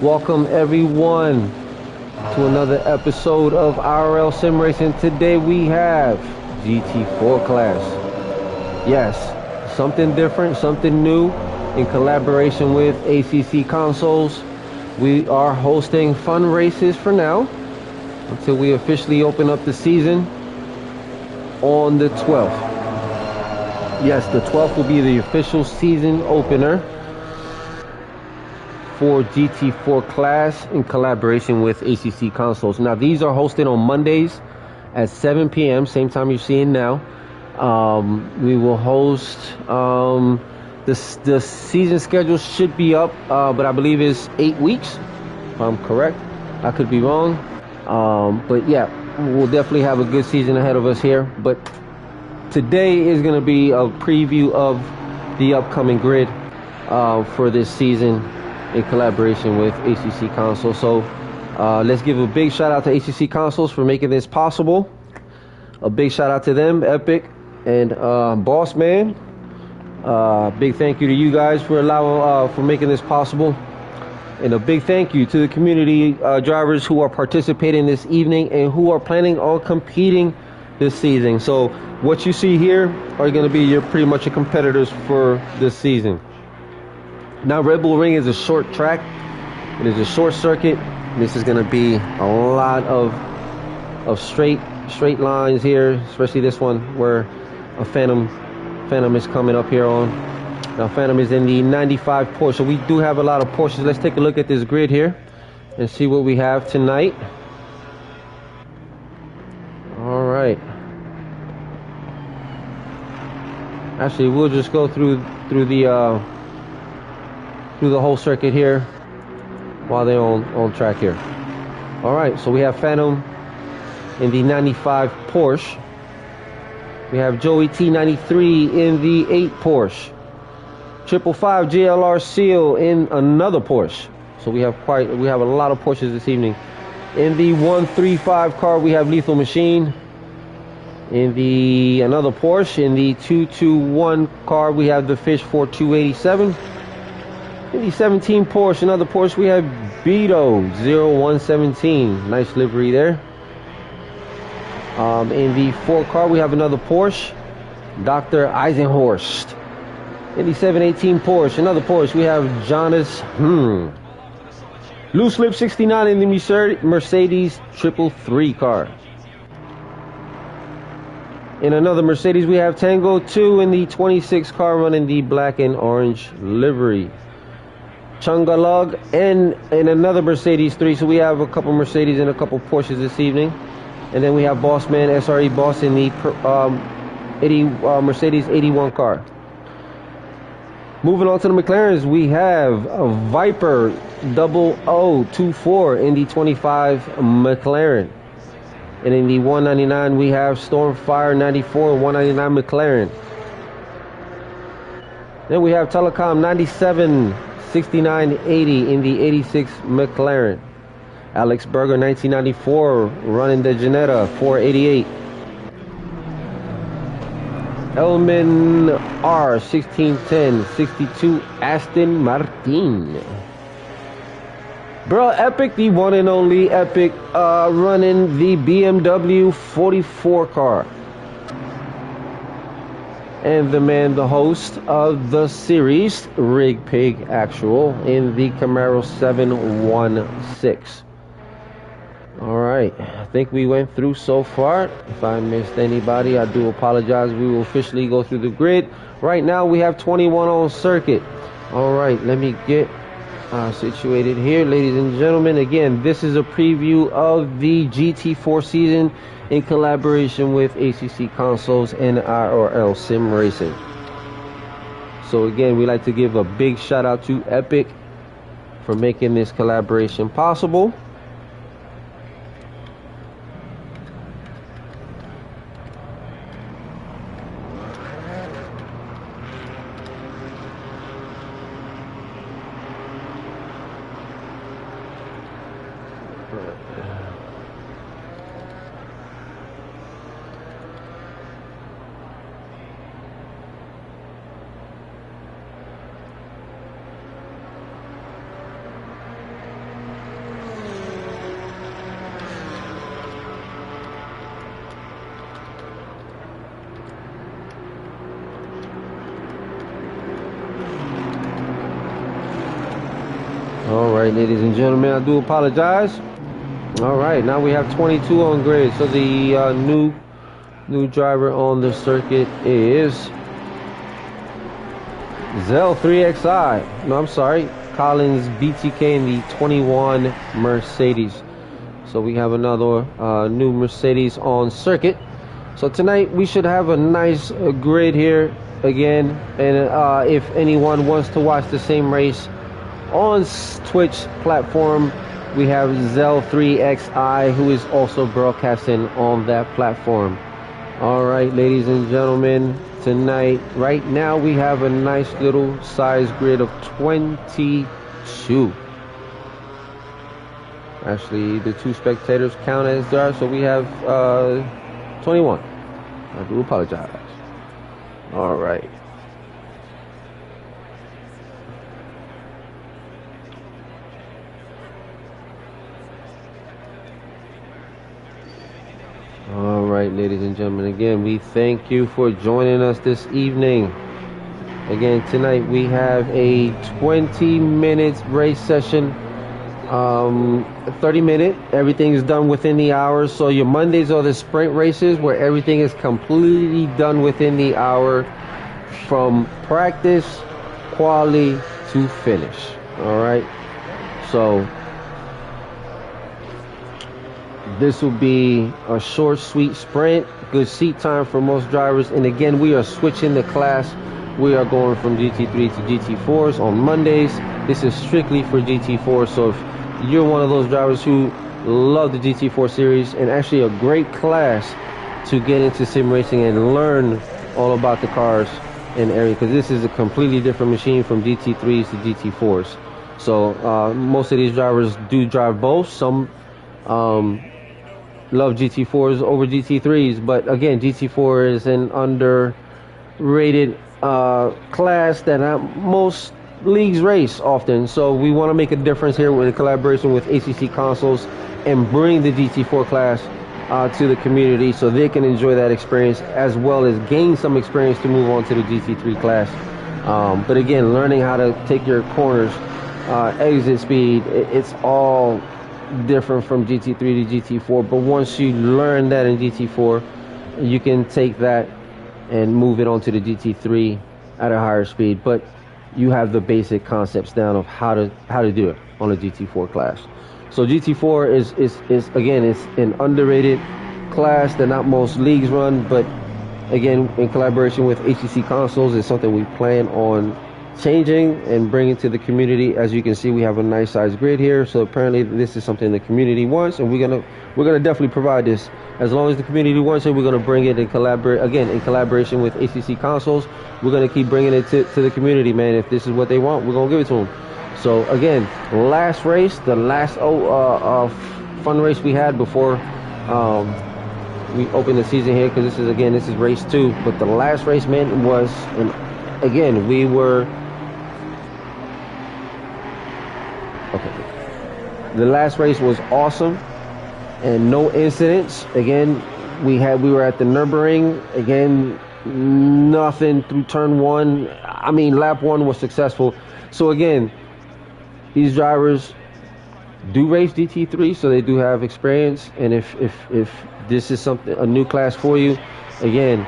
Welcome everyone to another episode of IRL Sim Racing. Today we have GT4 class. Yes, something different, something new in collaboration with ACC Consoles. We are hosting fun races for now until we officially open up the season on the 12th. Yes, the 12th will be the official season opener for GT4 class in collaboration with ACC Consoles. Now, these are hosted on Mondays at 7 p.m., same time you're seeing now. We will host, the season schedule should be up, but I believe it's 8 weeks, if I'm correct. I could be wrong. But yeah, we'll definitely have a good season ahead of us here. But today is going to be a preview of the upcoming grid for this season in collaboration with ACC Consoles. So let's give a big shout out to ACC Consoles for making this possible. A big shout out to them, Epic and Boss Man. Big thank you to you guys for for making this possible. And a big thank you to the community drivers who are participating this evening and who are planning on competing this season. So what you see here are going to be pretty much your competitors for this season. Now, Red Bull Ring is a short track. It is a short circuit. This is going to be a lot of straight lines here, especially this one where a Phantom is coming up here on. Now, Phantom is in the 95 Porsche, so we do have a lot of Porsches. Let's take a look at this grid here and see what we have tonight. All right. Actually, we'll just go through the whole circuit here while they're on track here. All right, so we have Phantom in the 95 Porsche. We have Joey T93 in the 8 Porsche. 555 JLR Seal in another Porsche. So we have a lot of Porsches this evening. In the 135 car, we have Lethal Machine. In the another Porsche, in the 221 car, we have the Fish 4287. In the 17 Porsche, another Porsche, we have Beto 0117. Nice livery there. In the 4 car, we have another Porsche, Dr. Eisenhorst. In the 718 Porsche, another Porsche, we have Jonas Loose Lip 69 in the Mercedes 333 car. In another Mercedes, we have Tango 2 in the 26 car, running the black and orange livery. Chungalog and in another Mercedes 3. So we have a couple Mercedes and a couple Porsches this evening. And then we have Bossman SRE Boss in the Mercedes 81 car. Moving on to the McLarens, we have a Viper 0024 in the 25 McLaren. And in the 199, we have Stormfire 94 199 McLaren. Then we have Telecom 97 6980 in the 86 McLaren. Alex Berger 1994 running the Janetta 488. Elman R 1610 62 Aston Martin. Bro, Epic, the one and only Epic, running the BMW 44 car. And the man, the host of the series, Rig Pig Actual, in the Camaro 716. All right, I think we went through so far. If I missed anybody, I do apologize. We will officially go through the grid. Right now, we have 21 on circuit. All right, let me get situated here, ladies and gentlemen. Again, this is a preview of the GT4 season in collaboration with ACC Consoles and IRL Sim Racing. So again, we like to give a big shout out to Epic for making this collaboration possible. All right, ladies and gentlemen, I do apologize. All right, now we have 22 on grid. So the new driver on the circuit is Zell 3XI. No, I'm sorry, Collins BTK in the 21 Mercedes. So we have another new Mercedes on circuit. So tonight we should have a nice grid here again. And if anyone wants to watch the same race on Twitch platform, we have Zell3XI, who is also broadcasting on that platform. All right, ladies and gentlemen, tonight, right now, we have a nice little size grid of 22. Actually, the 2 spectators count as there, so we have 21. I do apologize. All right. All right, ladies and gentlemen, again, we thank you for joining us this evening. Again, tonight we have a 20 minutes race session, 30 minute. Everything is done within the hour. So your Mondays are the sprint races where everything is completely done within the hour, from practice, quali to finish. All right. So this will be a short, sweet sprint, good seat time for most drivers. And again, we are switching the class. We are going from GT3 to GT4s on Mondays. This is strictly for GT4. So if you're one of those drivers who love the GT4 series, and actually a great class to get into sim racing and learn all about the cars and area, because this is a completely different machine from GT3s to GT4s. So most of these drivers do drive both. Some love GT4s over GT3s, but again, GT4 is an underrated class that not most leagues race often. So we want to make a difference here with a collaboration with ACC Consoles and bring the GT4 class to the community so they can enjoy that experience, as well as gain some experience to move on to the GT3 class. But again, learning how to take your corners, exit speed, it's all different from GT3 to GT4. But once you learn that in GT4, you can take that and move it onto the GT3 at a higher speed. But you have the basic concepts down of how to do it on a GT4 class. So GT4 is again, it's an underrated class that not most leagues run, but again, in collaboration with ACC Consoles, it's something we plan on changing and bringing to the community. As you can see, we have a nice size grid here, so apparently this is something the community wants, and we're gonna definitely provide this. As long as the community wants it, we're gonna bring it and collaborate, again, in collaboration with ACC Consoles. We're gonna keep bringing it to the community, man. If this is what they want, we're gonna give it to them. So again, last race, the last fun race we had before we opened the season here, because this is race 2. But the last race, man, was, and again, we were the last race was awesome and no incidents. Again, we were at the Nürburgring. Again, nothing through turn 1. I mean, lap 1 was successful. So again, these drivers do race GT3, so they do have experience. And if this is a new class for you, again,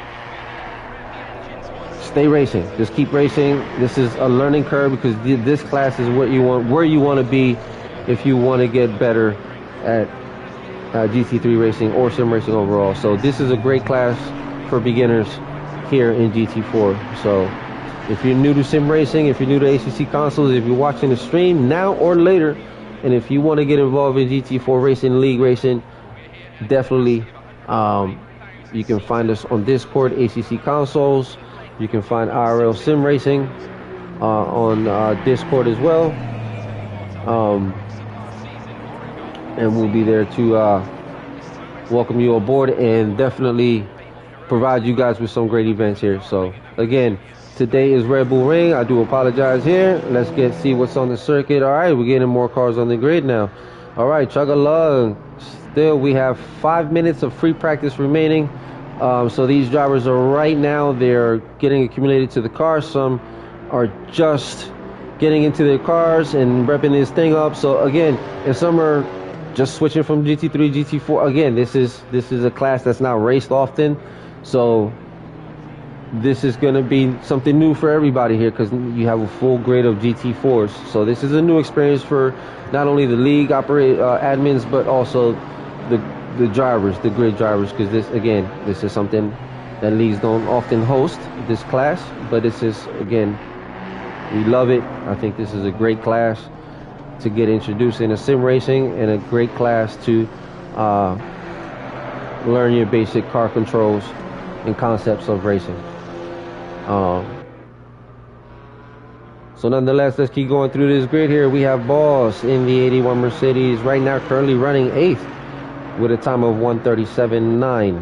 stay racing. Just keep racing. This is a learning curve, because this class is where you want to be if you want to get better at GT3 racing or sim racing overall. So this is a great class for beginners here in GT4. So if you're new to sim racing, if you're new to ACC Consoles, if you're watching the stream now or later, and if you want to get involved in GT4 Racing League racing, definitely you can find us on Discord, ACC Consoles. You can find IRL Sim Racing on Discord as well. And we'll be there to welcome you aboard and definitely provide you guys with some great events here. So again, today is Red Bull Ring. I do apologize here. Let's see what's on the circuit. All right, we're getting more cars on the grid now. All right, chug-a-lug. Still, we have 5 minutes of free practice remaining. So these drivers are right now, they're getting accumulated to the car. Some are just getting into their cars and repping this thing up. So again, if some are just switching from GT3, GT4, again, this is a class that's not raced often. So this is going to be something new for everybody here, because you have a full grid of GT4s. So this is a new experience for not only the league admins, but also the drivers, the grid drivers, because this is something that leagues don't often host, this class. But this is, again, we love it. I think this is a great class to get introduced into sim racing, and a great class to learn your basic car controls and concepts of racing. So nonetheless, let's keep going through this grid here. We have Boss in the 81 Mercedes right now, currently running 8th with a time of 1:37.9.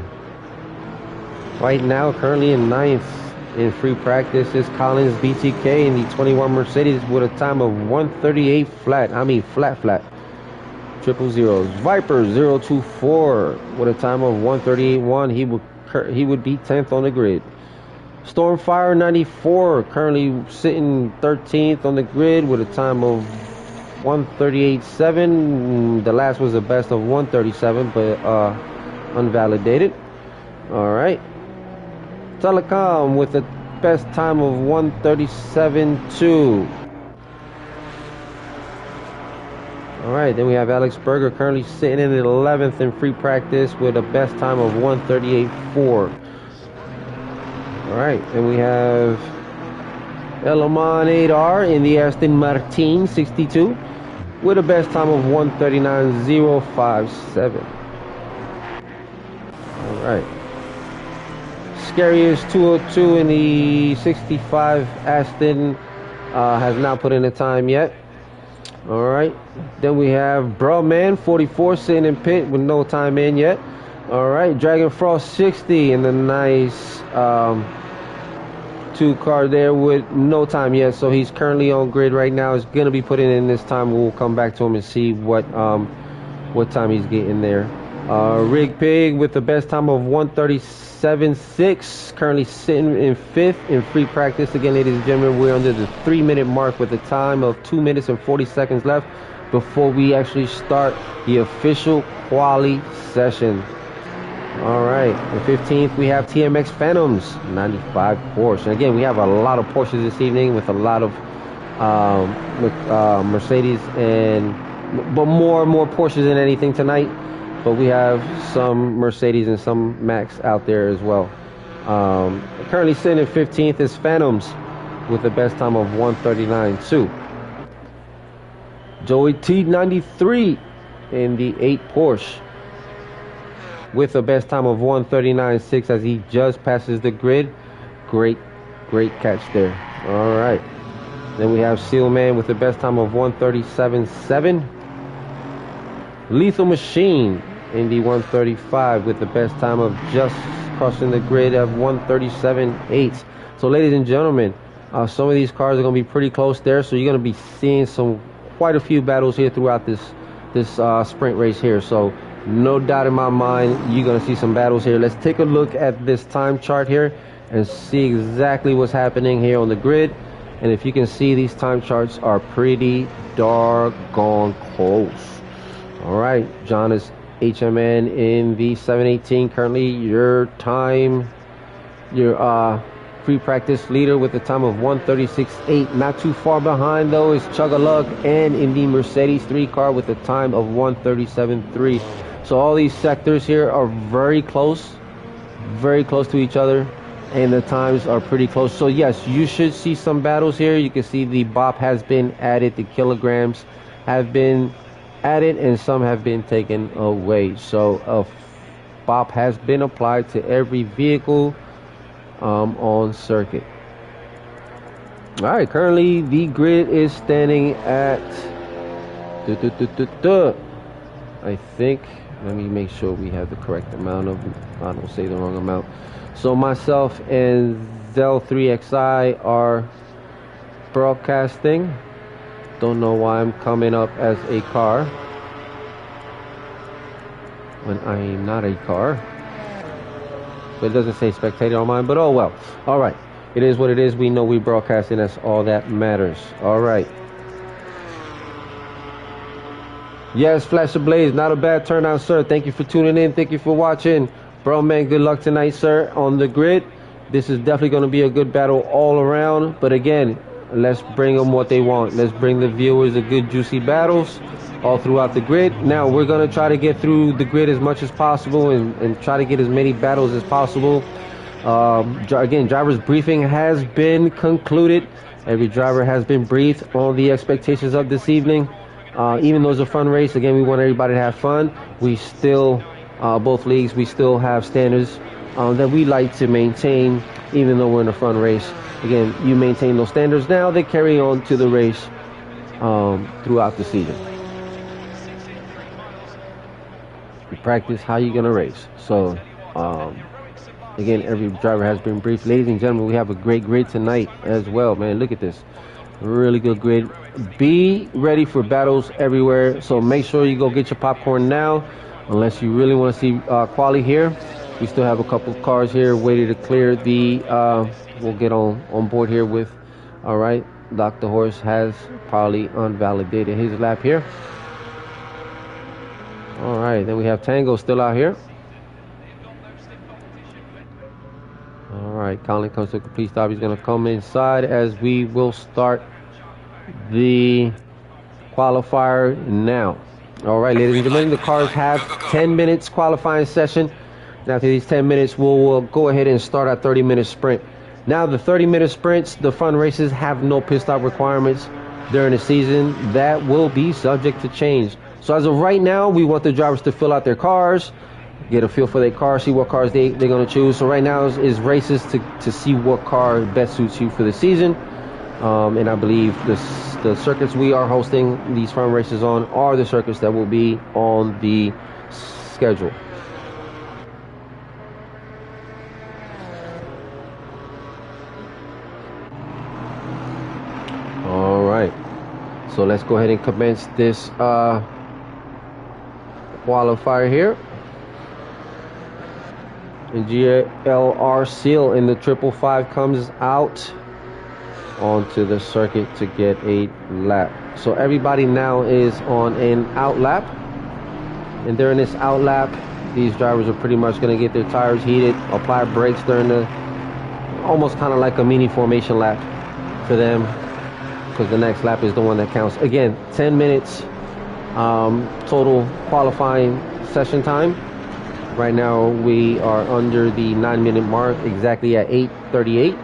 Right now, currently in 9th in free practice is Collins BTK in the 21 Mercedes with a time of 1:38 flat. I mean flat. Triple zeros. Viper 024 with a time of 1:38.1. He would be 10th on the grid. Stormfire 94 currently sitting 13th on the grid with a time of 1:38.7. The last was a best of 1:37, but unvalidated. All right. Telecom with a best time of 1:37.2. All right, then we have Alex Berger currently sitting in 11th in free practice with a best time of 1:38.4. All right, and we have Elamon 8R in the Aston Martin 62 with a best time of 1:39.057. All right. Scariest 202 in the 65 Aston has not put in a time yet. All right. Then we have Brumman 44 sitting in pit with no time in yet. All right. Dragon Frost 60 in the nice 2 car there with no time yet. So he's currently on grid right now. He's going to be putting in this time. We'll come back to him and see what time he's getting there. Rig Pig with the best time of 1:37.6, currently sitting in 5th in free practice. Again, ladies and gentlemen, we're under the 3-minute mark with a time of 2 minutes and 40 seconds left before we actually start the official quali session. All right, in 15th we have TMX Phantoms 95 Porsche. And again, we have a lot of Porsches this evening with a lot of Mercedes, but more Porsches than anything tonight. But we have some Mercedes and some Max out there as well. Currently sitting in 15th is Phantoms with the best time of 1:39.2. Joey T93 in the 8 Porsche with a best time of 1:39.6 as he just passes the grid. Great catch there. All right. Then we have Sealman with the best time of 1:37.7. Lethal Machine in the 135 with the best time of just crossing the grid of 1:37.8. So ladies and gentlemen, some of these cars are going to be pretty close there, so you're going to be seeing quite a few battles here throughout this sprint race here. So no doubt in my mind, you're going to see some battles here. Let's take a look at this time chart here and see exactly what's happening here on the grid. And if you can see, these time charts are pretty doggone close. All right, John is HMN in the 718. Currently, your free practice leader with a time of 1:36.8. Not too far behind though is Chugalug and in the Mercedes 3 car with a time of 1:37.3. So all these sectors here are very close to each other, and the times are pretty close. So yes, you should see some battles here. You can see the BOP has been added, the kilograms have been added, and some have been taken away. So a BOP has been applied to every vehicle on circuit. All right, currently the grid is standing at I think, let me make sure we have the correct amount of, I don't say the wrong amount. So myself and Zel3XI are broadcasting. Don't know why I'm coming up as a car when I am not a car. But it doesn't say spectator on mine, but oh well. All right. It is what it is. We know we broadcasting. That's all that matters. All right. Yes, Flash of Blaze, not a bad turnout, sir. Thank you for tuning in. Thank you for watching. Bro, man, good luck tonight, sir, on the grid. This is definitely going to be a good battle all around. But again, let's bring them what they want. Let's bring the viewers the good, juicy battles all throughout the grid. Now, we're going to try to get through the grid as much as possible and try to get as many battles as possible. Again, driver's briefing has been concluded. Every driver has been briefed on the expectations of this evening. Even though it's a fun race, again, we want everybody to have fun. We still, both leagues, we still have standards that we like to maintain, even though we're in a fun race. Again, you maintain those standards now, they carry on to the race throughout the season. You practice how you're going to race. So, again, every driver has been briefed. Ladies and gentlemen, we have a great grid tonight as well, man. Look at this. Really good grid. Be ready for battles everywhere. So make sure you go get your popcorn now. Unless you really want to see quali here. We still have a couple of cars here waiting to clear the... we'll get on board here with... All right. Dr. Horse has probably unvalidated his lap here. All right. Then we have Tango still out here. All right, Colin comes to a complete stop. He's going to come inside as we will start the qualifier now. All right, ladies and gentlemen, the cars have 10 minutes qualifying session. Now, after these 10 minutes, we'll go ahead and start our 30-minute sprint. Now, the 30-minute sprints, the fun races have no pit stop requirements during the season. That will be subject to change. So as of right now, we want the drivers to fill out their cars, get a feel for their car, see what cars they're going to choose. So right now is races to see what car best suits you for the season. And I believe the circuits we are hosting these fun races on are the circuits that will be on the schedule. All right. So let's go ahead and commence this qualifier here. And GLR Seal in the 555 comes out onto the circuit to get a lap. So everybody now is on an out lap. And during this out lap, these drivers are pretty much going to get their tires heated, apply brakes during the, almost kind of like a mini formation lap for them, because the next lap is the one that counts. Again, 10 minutes total qualifying session time. Right now we are under the 9-minute mark, exactly at 8:38.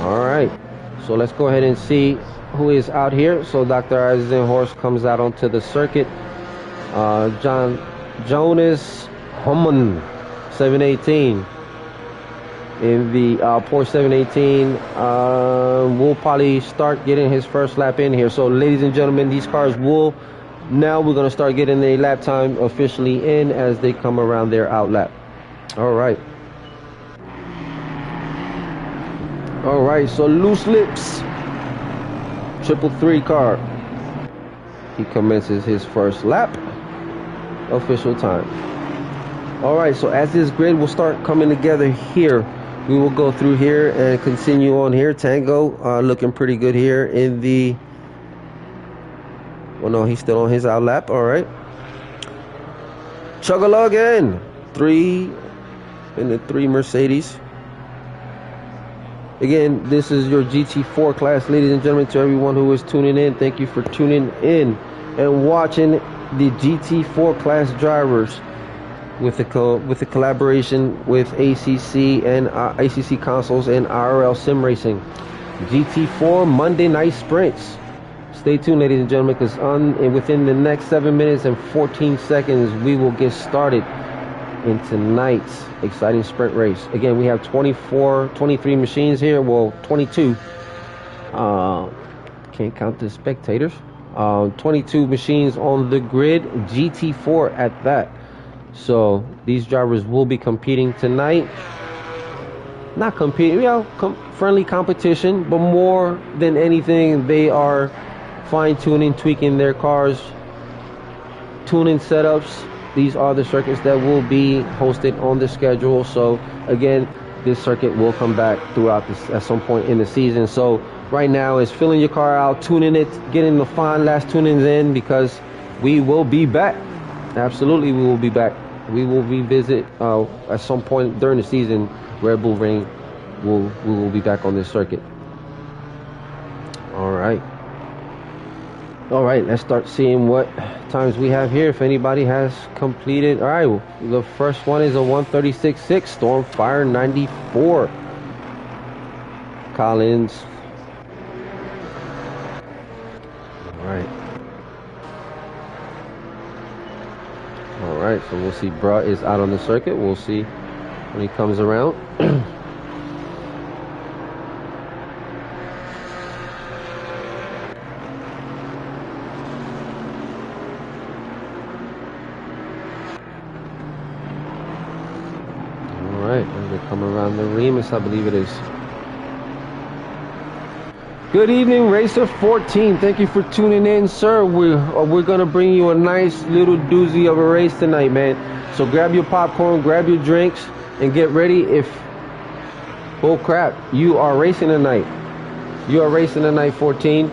All right, so let's go ahead and see who is out here. So Dr. Eisenhorst comes out onto the circuit. Jonas Homan, 718. In the Porsche 718, will probably start getting his first lap in here. So ladies and gentlemen, these cars will... Now we're going to start getting the lap time officially in as they come around their out lap. All right. All right, so Loose Lips, 333 car. He commences his first lap. Official time. All right, so as this grid will start coming together here, we will go through here and continue on here. Tango looking pretty good here in the... Well, no, he's still on his out lap. All right. Chug-a-lug-in. 3 in the 3 Mercedes. Again, this is your GT4 class, ladies and gentlemen. To everyone who is tuning in, thank you for tuning in and watching the GT4 class drivers with the collaboration with ACC and ACC Consoles and IRL Sim Racing. GT4 Monday Night Sprints. Stay tuned, ladies and gentlemen, because within the next 7 minutes and 14 seconds, we will get started in tonight's exciting sprint race. Again, we have 23 machines here. Well, 22. Can't count the spectators. 22 machines on the grid, GT4 at that. So these drivers will be competing tonight. Not competing, friendly competition, but more than anything, they are fine-tuning, tweaking their cars, tuning setups. These are the circuits that will be hosted on the schedule. So again, this circuit will come back throughout this at some point in the season. So right now is filling your car out, tuning it, getting the fine last tunings in, because we will be back. Absolutely, we will be back. We will revisit at some point during the season. Red Bull Ring we will be back on this circuit. All right, let's start seeing what times we have here, if anybody has completed. All right, the first one is a 1:36.6 Stormfire 94 Collins. All right, so we'll see. Bruh is out on the circuit. We'll see when he comes around. All right, and we come around the Remus, I believe it is. Good evening, Racer 14. Thank you for tuning in, sir. We're gonna bring you a nice little doozy of a race tonight, man. So grab your popcorn, grab your drinks, and get ready. If oh crap, you are racing tonight. You are racing tonight, 14.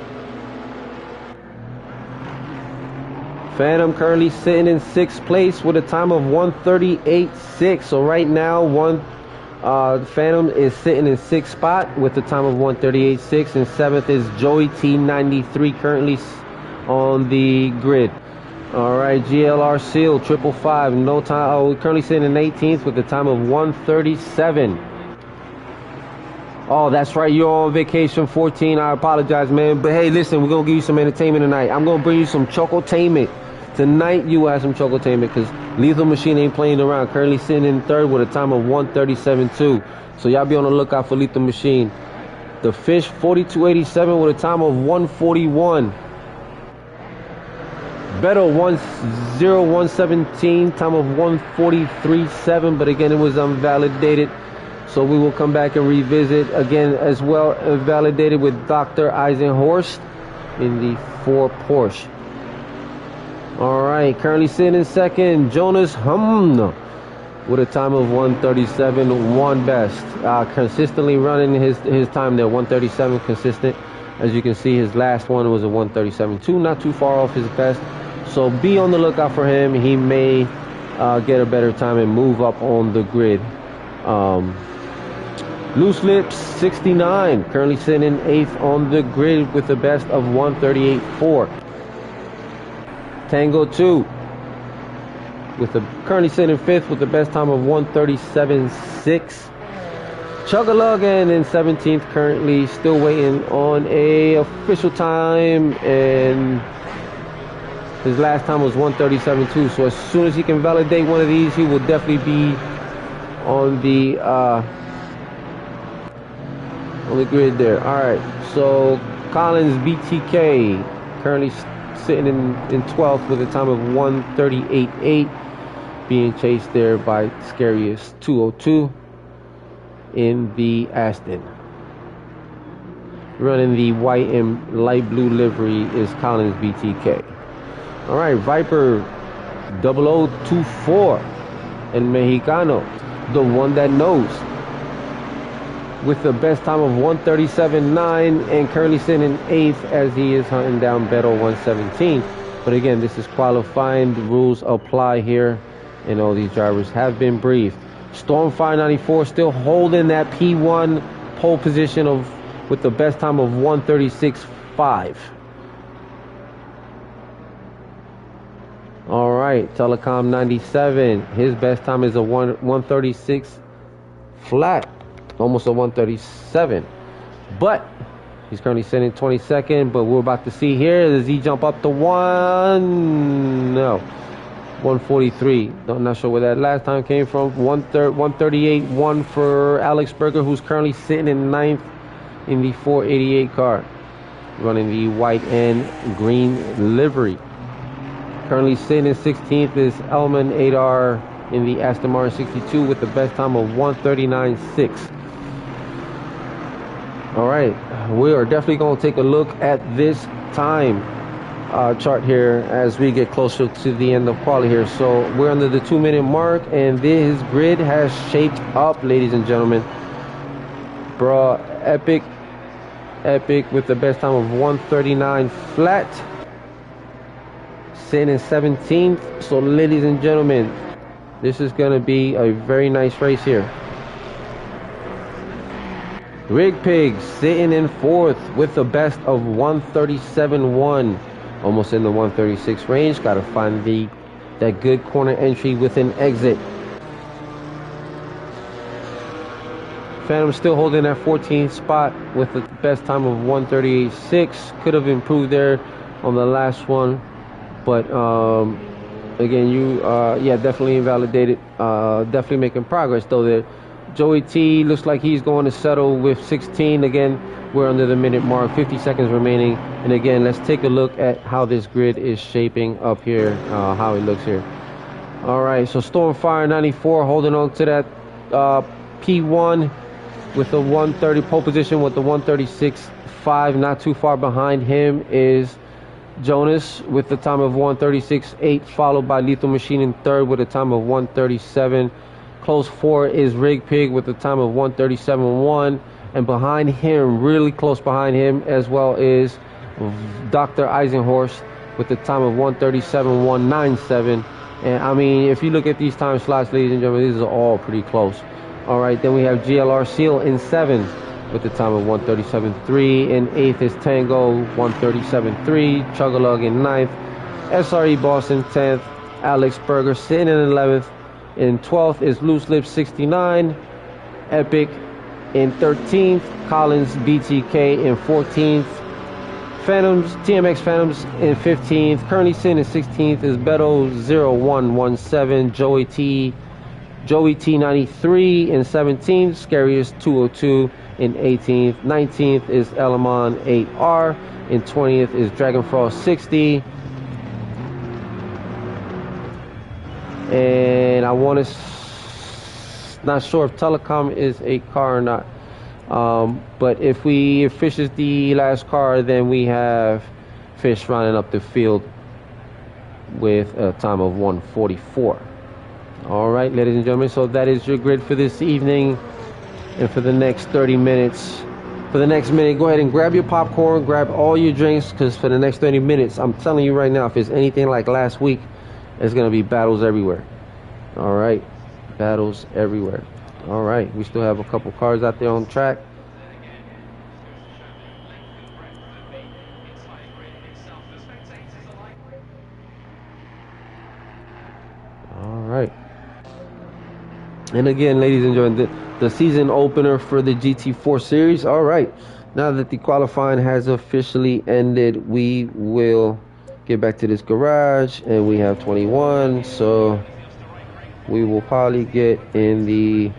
Phantom currently sitting in 6th place with a time of 1:38.6. So right now, Phantom is sitting in 6th spot with a time of 1:38.6, and 7th is Joey T93 currently on the grid. All right, GLR Seal 555, no time. Oh, currently sitting in 18th with a time of 1:37. Oh, that's right, you're on vacation, 14. I apologize, man, but hey, listen, we're gonna give you some entertainment tonight. I'm gonna bring you some chocotainment. Tonight you will have some chocotainment, because Lethal Machine ain't playing around. Currently sitting in 3rd with a time of 1:37.2. So y'all be on the lookout for Lethal Machine. The Fish 4287 with a time of 1:41. Better 1:01.17, time of 1:43.7, but again it was unvalidated. So we will come back and revisit again as well, validated with Dr. Eisenhorst in the 4 Porsche. All right, currently sitting in 2nd, Jonas Hum with a time of 1:37.1 best. Consistently running his time there, 1:37 consistent. As you can see, his last one was a 1:37.2, not too far off his best. So be on the lookout for him. He may get a better time and move up on the grid. Loose Lips 69 currently sitting in 8th on the grid with the best of 1:38.4. Tango 2 currently sitting in 5th with the best time of 1:37.6. Chuggaluggan in 17th, currently still waiting on a official time, and his last time was 1:37.2. So as soon as he can validate one of these, he will definitely be on the grid there. All right, so Collins BTK currently sitting in 12th with a time of 1:38.8, being chased there by Scariest 202 in the Aston. Running the white and light blue livery is Collins BTK. All right, Viper 0024 and Mexicano, the one that knows, with the best time of 1:37.9 and currently sitting in 8th as he is hunting down Beto 1:17. But again, this is qualifying. The rules apply here, and all these drivers have been briefed. Stormfire 94 still holding that P1 pole position with the best time of 1:36.5. All right, Telecom 97, his best time is a 1:36 flat. Almost a 1:37, but he's currently sitting 22nd. But we're about to see here, does he jump up to 1:43? I'm not sure where that last time came from. 1:38.1 for Alex Berger, who's currently sitting in 9th in the 488 car, running the white and green livery. Currently sitting in 16th is Elman Adar in the Aston Martin 62 with the best time of 1:39.6. All right, we are definitely going to take a look at this time chart here as we get closer to the end of quali here. So we're under the 2-minute mark, and this grid has shaped up, ladies and gentlemen. Bro, epic with the best time of 1:39 flat, sitting in 17th. So ladies and gentlemen, this is going to be a very nice race here. Rig Pig sitting in 4th with the best of 1:37.1, almost in the 1:36 range. Got to find that good corner entry with an exit. Phantom still holding that 14th spot with the best time of 1:38.6. Could have improved there on the last one, but again, yeah, definitely invalidated. Definitely making progress though there. Joey T looks like he's going to settle with 16. Again, we're under the minute mark, 50 seconds remaining. And again, let's take a look at how this grid is shaping up here, how it looks here. All right, so Stormfire 94 holding on to that P1 with the 130 pole position with the 136.5. Not too far behind him is Jonas with the time of 136.8, followed by Lethal Machine in 3rd with a time of 137. Close 4 is Rig Pig with the time of 137.1, and behind him, really close behind him as well, is Dr. Eisenhorst with the time of 137.197. And I mean, if you look at these time slots, ladies and gentlemen, these are all pretty close. All right, then we have GLR Seal in 7th with the time of 137.3. In 8th is Tango, 137.3. Chugalug in 9th. SRE Boss in 10th. Alex Berger sitting in 11th. In 12th is Loose Lips 69. Epic in 13th. Collins BTK in 14th. Phantoms, TMX Phantoms in 15th. Currently sitting in 16th is Beto 0117. Joey T93 in 17th. Scariest 202 in 18th. 19th is Elamon 8R. In 20th is Dragonfrost 60. And I want to, not sure if Telecom is a car or not. But if Fish is the last car, then we have Fish running up the field with a time of 1:44. All right, ladies and gentlemen, so that is your grid for this evening. And for the next 30 minutes, for the next minute, go ahead and grab your popcorn, grab all your drinks, because for the next 30 minutes, I'm telling you right now, if it's anything like last week, there's going to be battles everywhere. All right, battles everywhere. All right, we still have a couple cars out there on track. All right. And again, ladies and gentlemen, the season opener for the GT4 series. All right, now that the qualifying has officially ended, we will get back to this garage, and we have 21, so we will probably get in the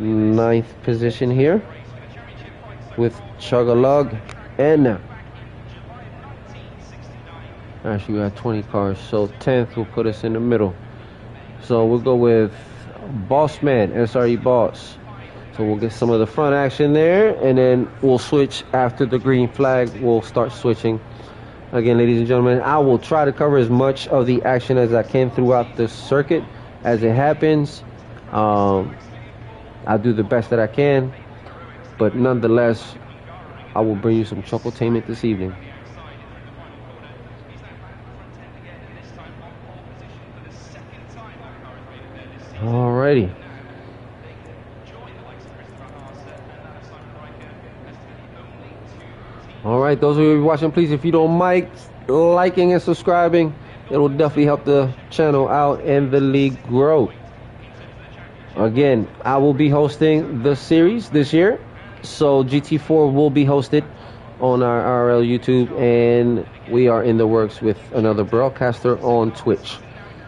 9th position here with Chugalug. And actually we have 20 cars, so 10th will put us in the middle. So we'll go with Bossman, SRE Boss. So we'll get some of the front action there, and then we'll switch after the green flag. We'll start switching. Again, ladies and gentlemen, I will try to cover as much of the action as I can throughout the circuit as it happens. I'll do the best that I can, but nonetheless, I will bring you some chuckletainment this evening. Alrighty. All right, those of you watching, please, if you don't mind liking and subscribing, it will definitely help the channel out and the league grow. Again, I will be hosting the series this year, so GT4 will be hosted on our IRL YouTube, and we are in the works with another broadcaster on Twitch.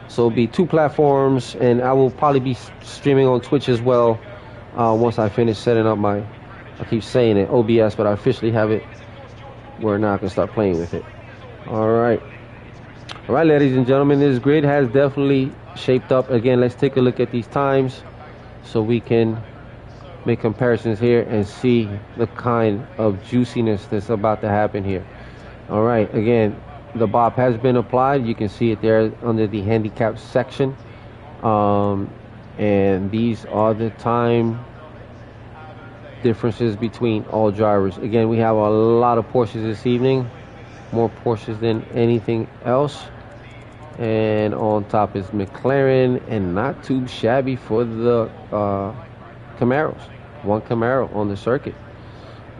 So it'll be 2 platforms, and I will probably be streaming on Twitch as well once I finish setting up my, I keep saying it, OBS, but I officially have it where now I can start playing with it. All right, ladies and gentlemen, this grid has definitely shaped up. Again, let's take a look at these times so we can make comparisons here and see the kind of juiciness that's about to happen here. All right, again, the bob has been applied. You can see it there under the handicap section. And these are the time differences between all drivers. Again, we have a lot of Porsches this evening, more Porsches than anything else. And on top is McLaren, and not too shabby for the Camaros. One Camaro on the circuit,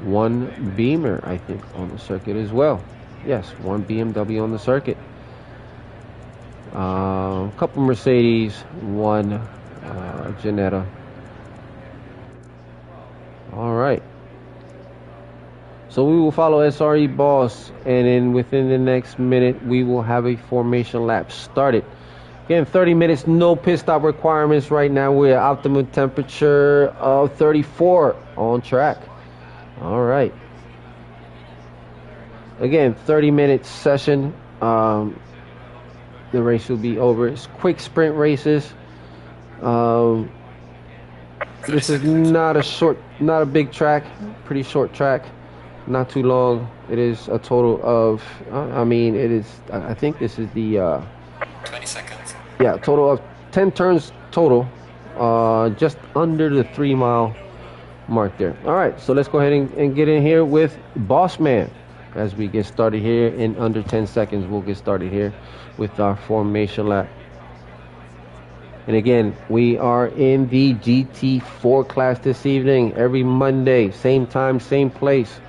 one Beamer, I think, on the circuit as well. Yes, one BMW on the circuit. A couple Mercedes, one Jannetta. All right. So we will follow SRE Boss, and then within the next minute, we will have a formation lap started. Again, 30 minutes, no pit stop requirements right now. We're at optimum temperature of 34 on track. All right. Again, 30-minute session. The race will be over. It's quick sprint races. This is not a big track, pretty short track, not too long. It is a total of, I think this is the 20 seconds. Yeah, total of 10 turns total, just under the 3-mile mark there. All right, so let's go ahead and get in here with Boss Man as we get started here in under 10 seconds. We'll get started here with our formation lap. And again, we are in the GT4 class this evening. Every Monday, same time, same place.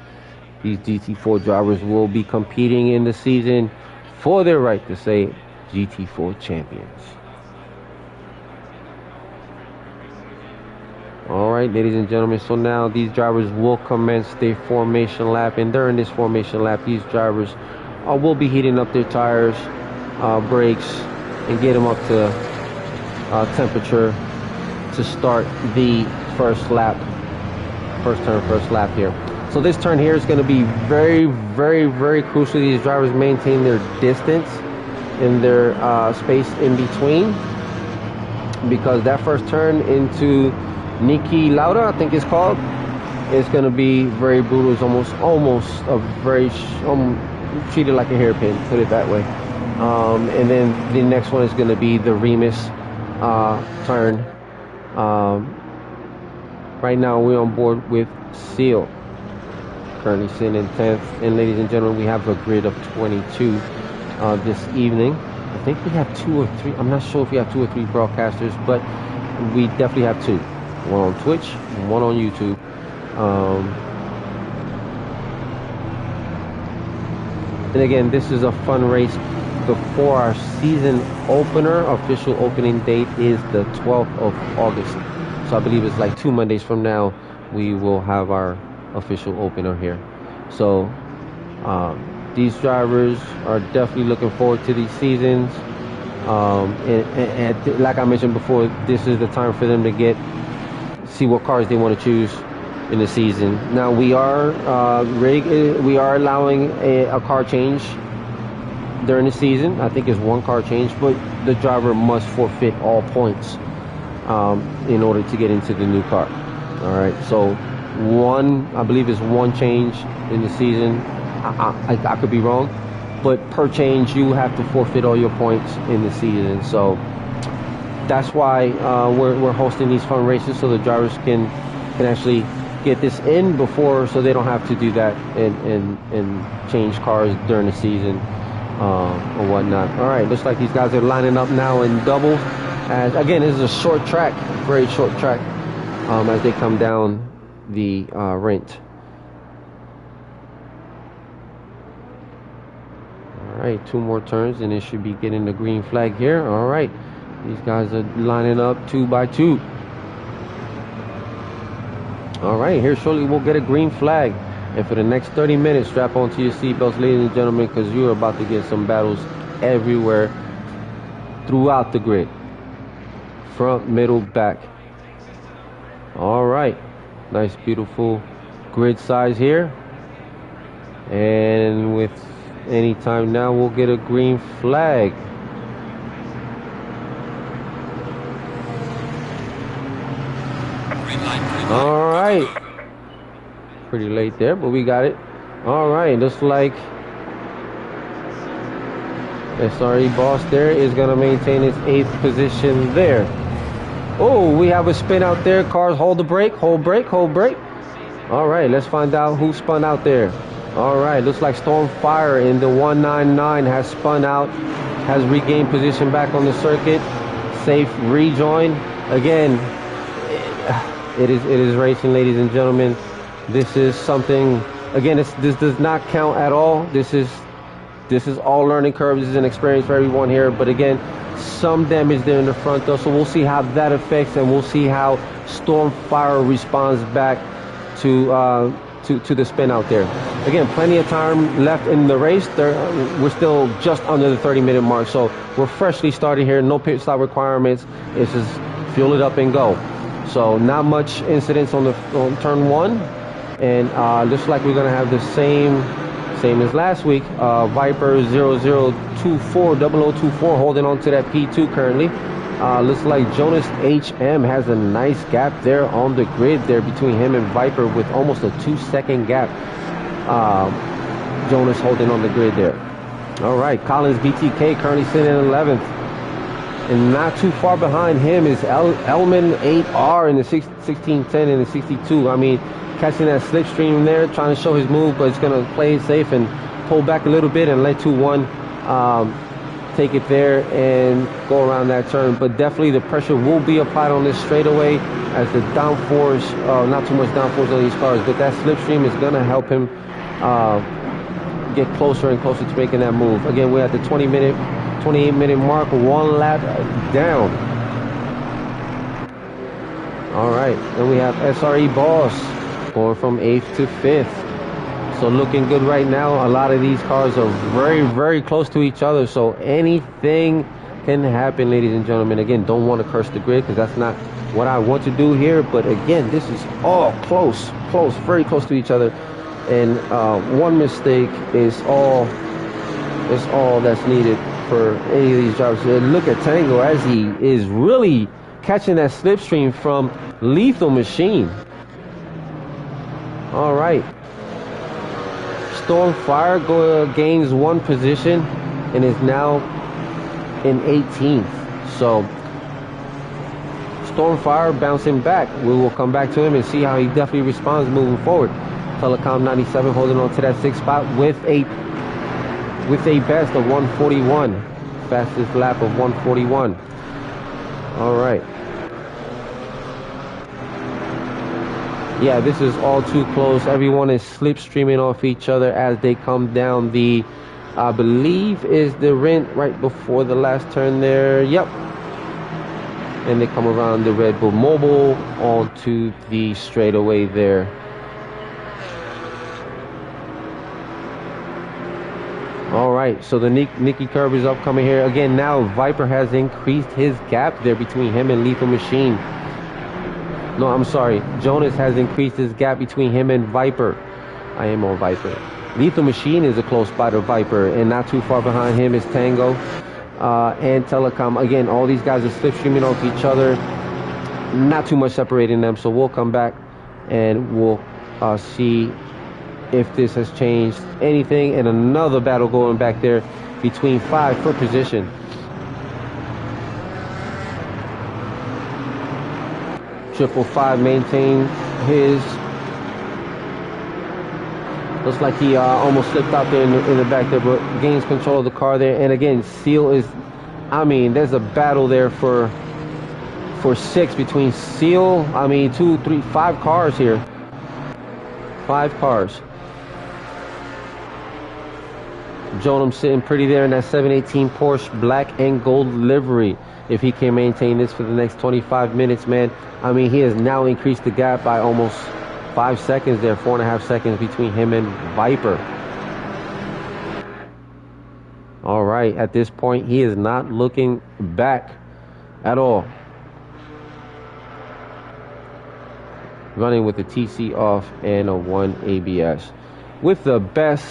These GT4 drivers will be competing in the season for their right to say GT4 champions. All right, ladies and gentlemen, so now these drivers will commence their formation lap. And during this formation lap, these drivers will be heating up their tires, brakes, and get them up to temperature to start the first lap, first lap here. So this turn here is going to be very, very, very crucial. These drivers maintain their distance and their space in between, because that first turn into Niki Lauda, I think it's called, is going to be very brutal. It's almost a very treated like a hairpin, put it that way. And then the next one is going to be the Remus turn. Right now we're on board with Seal, currently sitting in 10th. And ladies and gentlemen, we have a grid of 22 this evening. I think we have 2 or 3. I'm not sure if we have 2 or 3 broadcasters, but we definitely have 2. One on Twitch, one on YouTube. And again, this is a fun race before our season opener. Official opening date is the 12th of August. So I believe it's like 2 Mondays from now, we will have our official opener here. So these drivers are definitely looking forward to these seasons. And like I mentioned before, this is the time for them to see what cars they want to choose in the season. Now we are allowing a car change during the season. I think it's 1 car change, but the driver must forfeit all points in order to get into the new car. All right, so I believe it's 1 change in the season. I could be wrong, but per change you have to forfeit all your points in the season. So that's why we're hosting these fun races, so the drivers can actually get this in before, so they don't have to do that and change cars during the season or whatnot. All right, looks like these guys are lining up now in double. As again, this is a short track, very short track, as they come down the rent. All right, 2 more turns and it should be getting the green flag here. All right, these guys are lining up 2 by 2. All right, here shortly we'll get a green flag. And for the next 30 minutes, strap onto your seatbelts, ladies and gentlemen, because you're about to get some battles everywhere throughout the grid. Front, middle, back. All right, nice, beautiful grid size here. And with any time now, we'll get a green flag. All right, pretty late there, but we got it. All right, looks like SRE Boss there is going to maintain its 8th position there. Oh, we have a spin out there. Cars, hold the brake, hold brake, hold brake. All right, let's find out who spun out there. All right, looks like Stormfire in the 199 has spun out, has regained position back on the circuit. Safe rejoin. Again, it is racing, ladies and gentlemen. This is something, again, this does not count at all. This is all learning curve. This is an experience for everyone here. But again, some damage there in the front though, so we'll see how that affects, and we'll see how Stormfire responds back to the spin out there. Again, plenty of time left in the race. We're still just under the 30-minute mark, so we're freshly started here. No pit stop requirements. It's just fuel it up and go. So not much incidents on turn 1, and looks like we're gonna have the same as last week. Viper 0024 holding on to that P2 currently. Looks like Jonas HM has a nice gap there on the grid there between him and Viper, with almost a 2-second gap. Jonas holding on the grid there. All right, Collins BTK currently sitting in 11th. And not too far behind him is Elman 8R in the 1610 and the 62. I mean, catching that slipstream there, trying to show his move, but it's going to play it safe and pull back a little bit and let 2-1 take it there and go around that turn. But definitely the pressure will be applied on this straightaway as the downforce, not too much downforce on these cars, but that slipstream is going to help him get closer and closer to making that move. Again, we're at the 28-minute mark, 1 lap down. All right, and we have SRE Boss going from 8th to 5th. So looking good right now. A lot of these cars are very, very close to each other, so anything can happen, ladies and gentlemen. Again, don't want to curse the grid, because that's not what I want to do here. But again, this is all close, very close to each other. And one mistake is all that's needed for any of these drivers. Look at Tango as he is really catching that slipstream from Lethal Machine. All right. Stormfire gains 1 position and is now in 18th. So Stormfire bouncing back. We will come back to him and see how he definitely responds moving forward. Telecom 97 holding on to that 6th spot with a best of 141. Fastest lap of 141. All right. Yeah, this is all too close. Everyone is slipstreaming off each other as they come down the, I believe is the Rent right before the last turn there. Yep. And they come around the Red Bull Mobile onto the straightaway there. All right, so the Nicky curve is upcoming here. Again, now Viper has increased his gap there between him and Lethal Machine. No, I'm sorry. Jonas has increased his gap between him and Viper. I am on Viper. Lethal Machine is a close spot to Viper, and not too far behind him is Tango and Telecom. Again, all these guys are slipstreaming off each other. Not too much separating them, so we'll come back and we'll see if this has changed anything. And another battle going back there between 5 for position. Triple 5 maintain his. Looks like he almost slipped out there in the back there, but gains control of the car there. And again, Seal is, I mean, there's a battle there for 6 between Seal. I mean, 2, 3, 5 cars here. 5 cars. Jonam sitting pretty there in that 718 Porsche black and gold livery. If he can maintain this for the next 25 minutes, man, I mean, he has now increased the gap by almost 5 seconds there, 4.5 seconds between him and Viper. All right, at this point, he is not looking back at all. Running with the TC off and a 1 ABS. With the best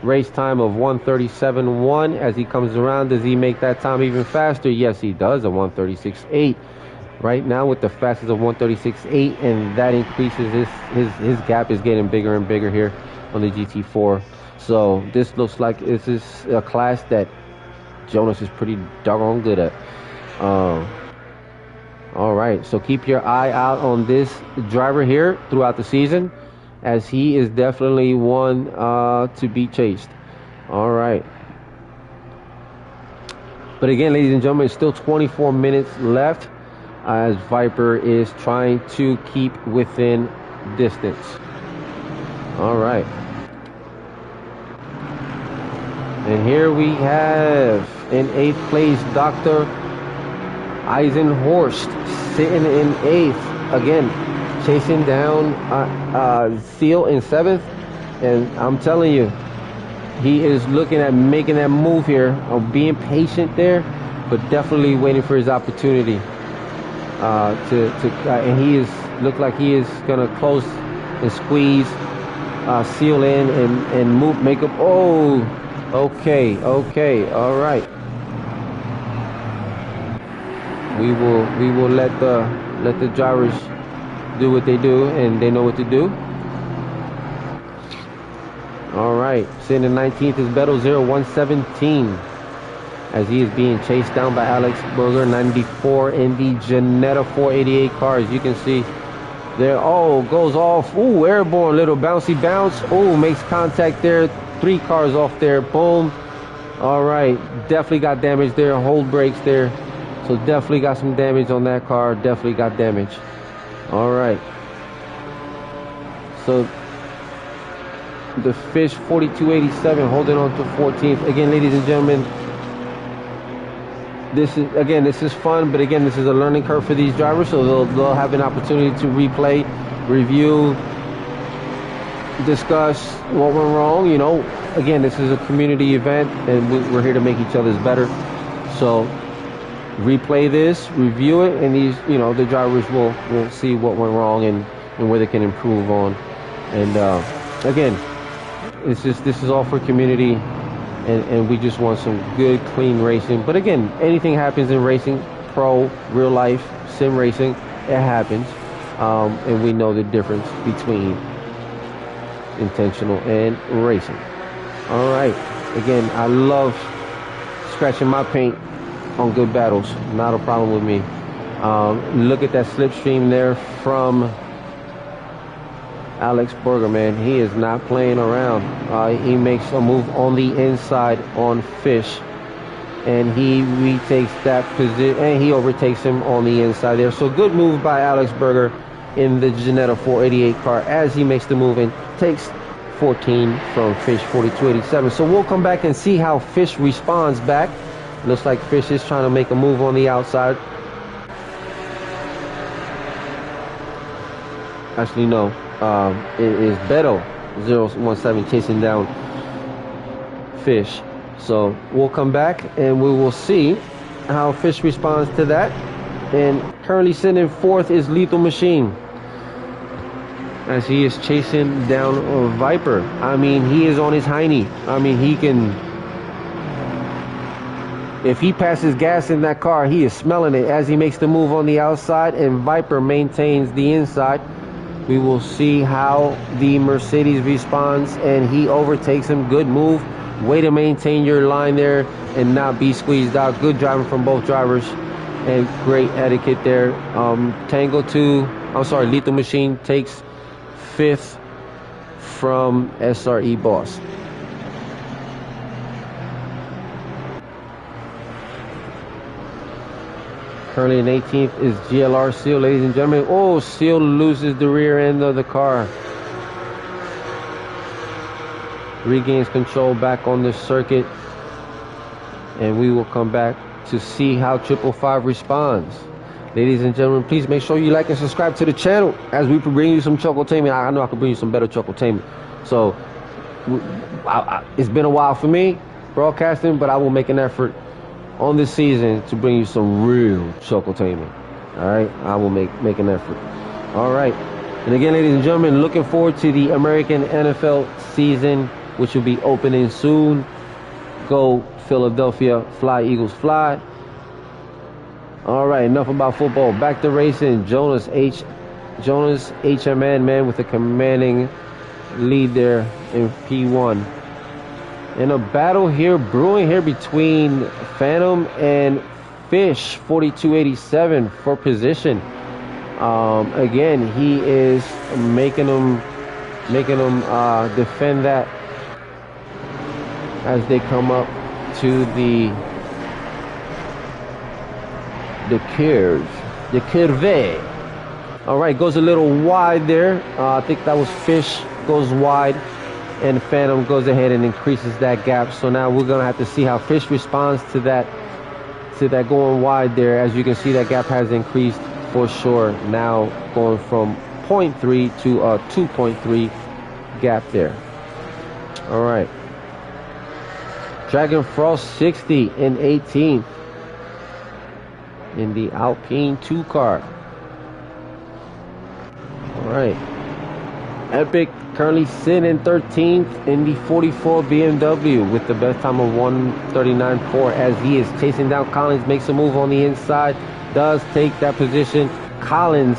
race time of 1:37.1 as he comes around. Does he make that time even faster? Yes, he does, a 1:36.8 right now with the fastest of 1:36.8, and that increases his gap is getting bigger and bigger here on the GT4. So this looks like this is a class that Jonas is pretty doggone good at. All right, so keep your eye out on this driver here throughout the season, as he is definitely one to be chased. All right. But again, ladies and gentlemen, it's still 24 minutes left as Viper is trying to keep within distance. All right. And here we have in 8th place Dr. Eisenhorst sitting in 8th. Again, chasing down Seal in 7th. And I'm telling you, he is looking at making that move here, of being patient there, but definitely waiting for his opportunity. And he is look like he is gonna close and squeeze Seal in and move, make up. Oh, okay, all right. We will let the drivers do what they do, and they know what to do. All right, sitting in 19th is Beto 0117, as he is being chased down by Alex Berger 94 in the Jannetta 488 car. As you can see there, oh, goes off. Ooh, airborne, little bouncy bounce. Ooh, makes contact there. 3 cars off there. Boom. All right, definitely got damage there. Hold brakes there. So definitely got some damage on that car. Definitely got damage. All right. So the Fish 4287 holding on to 14th. Again, ladies and gentlemen, this is fun, but again, this is a learning curve for these drivers, so they'll have an opportunity to replay, review, discuss what went wrong. You know, again, this is a community event, and we're here to make each other's better. So replay this, review it, and these, you know, the drivers will see what went wrong and where they can improve on. And again, this is all for community, and we just want some good, clean racing. But again, anything happens in racing, pro, real life, sim racing, it happens, and we know the difference between intentional and racing. All right, again, I love scratching my paint on good battles. Not a problem with me. Look at that slipstream there from Alex Berger, man. He is not playing around. He makes a move on the inside on Fish, and he retakes that position, and he overtakes him on the inside there. So good move by Alex Berger in the Jannetta 488 car, as he makes the move and takes 14 from Fish 4287. So we'll come back and see how Fish responds back. Looks like Fish is trying to make a move on the outside. Actually, no. It is Beto 017 chasing down Fish. So we'll come back and we will see how Fish responds to that. And currently sitting in 4th is Lethal Machine, as he is chasing down a Viper. I mean, he is on his hiney. I mean, he can, if he passes gas in that car, he is smelling it as he makes the move on the outside, and Viper maintains the inside. We will see how the Mercedes responds, and he overtakes him. Good move. Way to maintain your line there and not be squeezed out. Good driving from both drivers, and great etiquette there. Lethal Machine takes 5th from SRE Boss. Currently in 18th is GLR Seal, ladies and gentlemen. Oh, Seal loses the rear end of the car. Regains control back on the circuit. And we will come back to see how 555 responds. Ladies and gentlemen, please make sure you like and subscribe to the channel as we bring you some Chocotainment. I know I can bring you some better Chocotainment. So, it's been a while for me broadcasting, but I will make an effort on this season to bring you some real Chocotainment. All right, I will make an effort. All right, and again, ladies and gentlemen, looking forward to the American NFL season, which will be opening soon. Go Philadelphia, fly Eagles, fly. All right, enough about football. Back to racing. Jonas HMN, man, with a commanding lead there in P1. And a battle here brewing here between Phantom and Fish 4287 for position. Again, he is making them defend that as they come up to the curve. All right, goes a little wide there. I think that was Fish goes wide, and Phantom goes ahead and increases that gap. So now we're gonna have to see how Fish responds to that going wide there. As you can see, that gap has increased for sure. Now going from 0.3 to a 2.3 gap there. All right. Dragon Frost 60 in 18th in the Alpine 2 car. All right. Epic currently sitting in 13th in the 44 BMW with the best time of 1:39.4 as he is chasing down Collins, makes a move on the inside, does take that position. Collins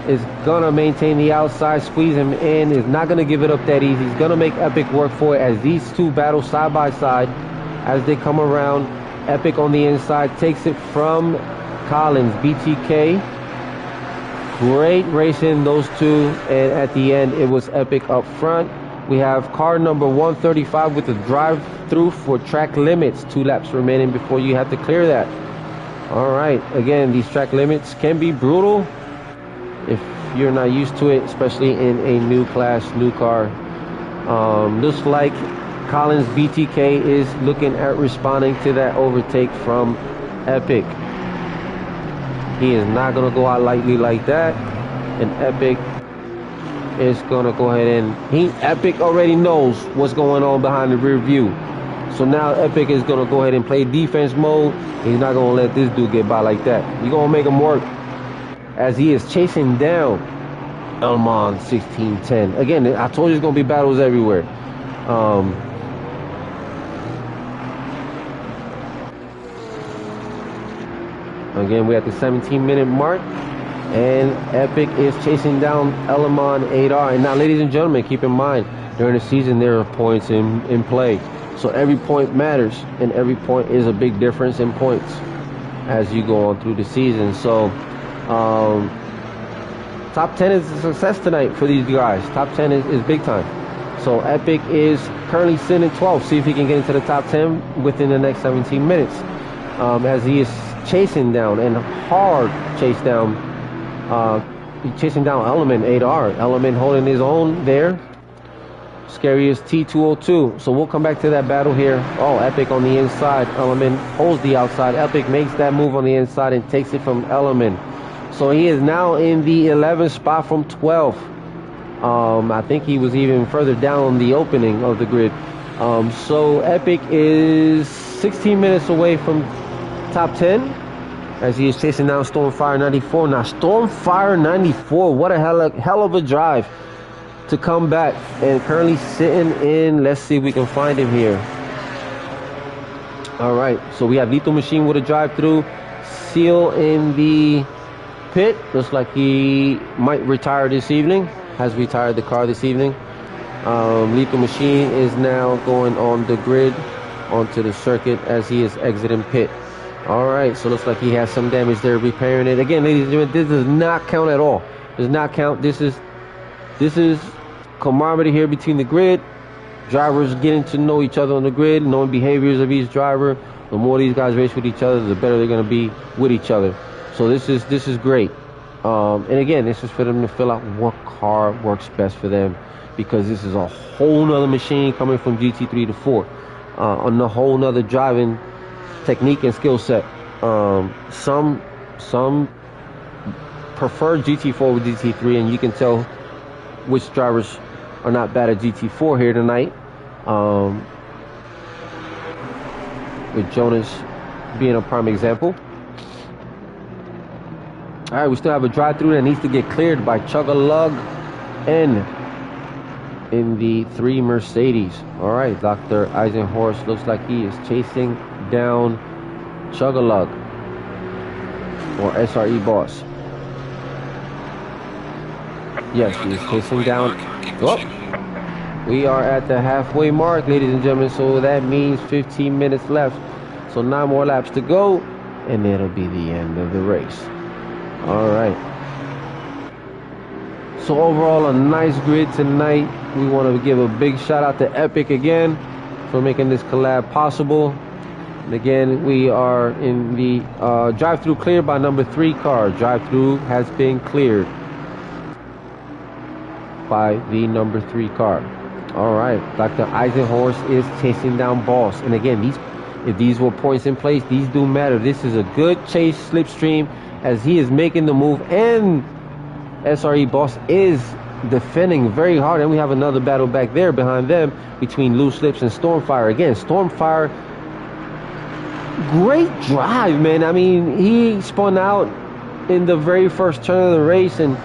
is gonna maintain the outside, squeeze him in, is not gonna give it up that easy. He's gonna make Epic work for it as these two battle side by side as they come around. Epic on the inside takes it from Collins. BTK, great racing those two, and at the end it was Epic up front. We have car number 135 with the drive through for track limits. 2 laps remaining before you have to clear that. All right, again, these track limits can be brutal if you're not used to it, especially in a new class, new car. Looks like Collins BTK is looking at responding to that overtake from Epic. He is not going to go out lightly like that, and Epic is going to go ahead and Epic already knows what's going on behind the rear view. So now Epic is going to go ahead and play defense mode. He's not going to let this dude get by like that. He's going to make him work as he is chasing down Elmon 1610. Again, I told you it's going to be battles everywhere. Again, we're at the 17-minute mark, and Epic is chasing down Elmon 8R. And now, ladies and gentlemen, keep in mind, during the season, there are points in play. So every point matters, and every point is a big difference in points as you go on through the season. So top 10 is a success tonight for these guys. Top 10 is big time. So Epic is currently sitting in 12. See if he can get into the top 10 within the next 17 minutes. As he is chasing down and hard chase down, chasing down Element 8R. Element holding his own there. Scariest T202. So we'll come back to that battle here. Oh, Epic on the inside. Element holds the outside. Epic makes that move on the inside and takes it from Element. So he is now in the 11th spot from 12. I think he was even further down the opening of the grid. So Epic is 16 minutes away from top 10 as he is chasing down Stormfire 94. Now Stormfire 94, what a hell of a drive to come back, and currently sitting in, let's see if we can find him here. All right, so we have Lethal Machine with a drive-through. Seal in the pit, looks like he might retire this evening, has retired the car this evening. Lethal Machine is now going on the grid onto the circuit as he is exiting pit. All right, so looks like he has some damage there, repairing it. Again, ladies and gentlemen, this does not count at all. Does not count. This is camaraderie here between the grid. Drivers getting to know each other on the grid, knowing behaviors of each driver. The more these guys race with each other, the better they're going to be with each other. So this is great. And again, this is for them to fill out what car works best for them, because this is a whole nother machine coming from GT3 to 4 on a whole nother driving technique and skill set. Some prefer GT4 with GT3, and you can tell which drivers are not bad at GT4 here tonight, with Jonas being a prime example. All right, we still have a drive-through that needs to get cleared by Chug-a-Lug N in the 3 Mercedes. All right, Dr. Eisenhorst looks like he is chasing down Chug-a-Lug, or SRE Boss. Yes, he is chasing down. Oh, We are at the halfway mark, ladies and gentlemen, so that means 15 minutes left. So 9 more laps to go, and it'll be the end of the race. All right. So overall, a nice grid tonight. We want to give a big shout out to Epic again for making this collab possible. And again, we are in the drive-through cleared by number 3 car. Drive-through has been cleared by the number 3 car. All right, Dr. Eisenhorst is chasing down Boss. And again, if these were points in place, these do matter. This is a good chase slipstream as he is making the move, and SRE Boss is defending very hard. And we have another battle back there behind them between Loose Lips and Stormfire. Again, Stormfire, great drive, man. I mean, he spun out in the very first turn of the race and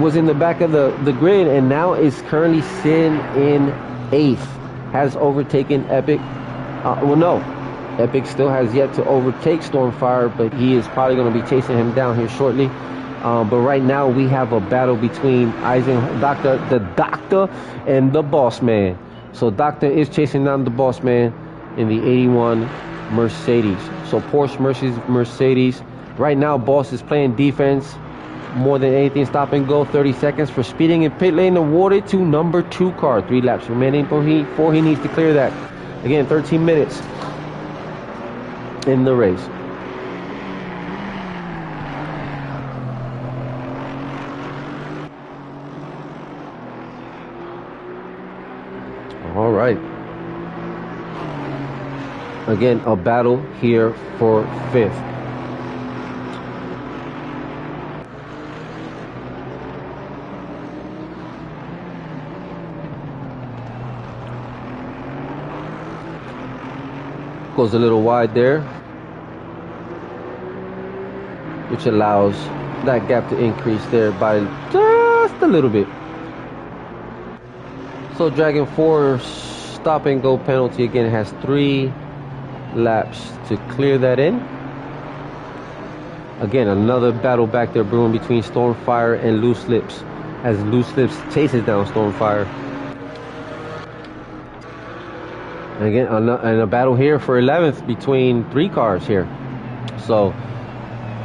was in the back of the grid, and now is currently sitting in 8th. Has overtaken Epic. Well, no. Epic still has yet to overtake Stormfire, but he is probably going to be chasing him down here shortly. But right now we have a battle between the Doctor and the Boss Man. So Doctor is chasing down the Boss Man in the 81 Mercedes. So Porsche Mercedes. Right now Boss is playing defense more than anything. Stop and go. 30 seconds for speeding in pit lane awarded to number 2 car. 3 laps remaining before he needs to clear that. Again, 13 minutes in the race. All right. Again, a battle here for 5th. Goes a little wide there, which allows that gap to increase there by just a little bit. So Dragon 4 stop and go penalty again, has 3 laps to clear that in. Again, another battle back there brewing between Stormfire and Loose Lips as Loose Lips chases down Stormfire. And again, and a battle here for 11th between 3 cars here. So,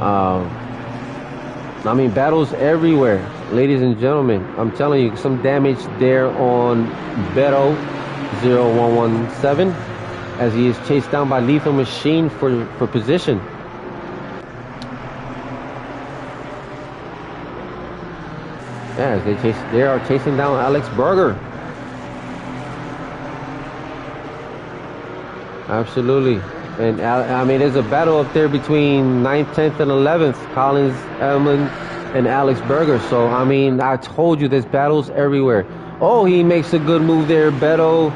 I mean, battles everywhere, ladies and gentlemen. I'm telling you, some damage there on Beto 0117 as he is chased down by Lethal Machine for position. Yeah, as they are chasing down Alex Berger. Absolutely. And I mean, there's a battle up there between 9th, 10th, and 11th. Collins, Elman, and Alex Berger. So, I mean, I told you there's battles everywhere. Oh, he makes a good move there. Beto,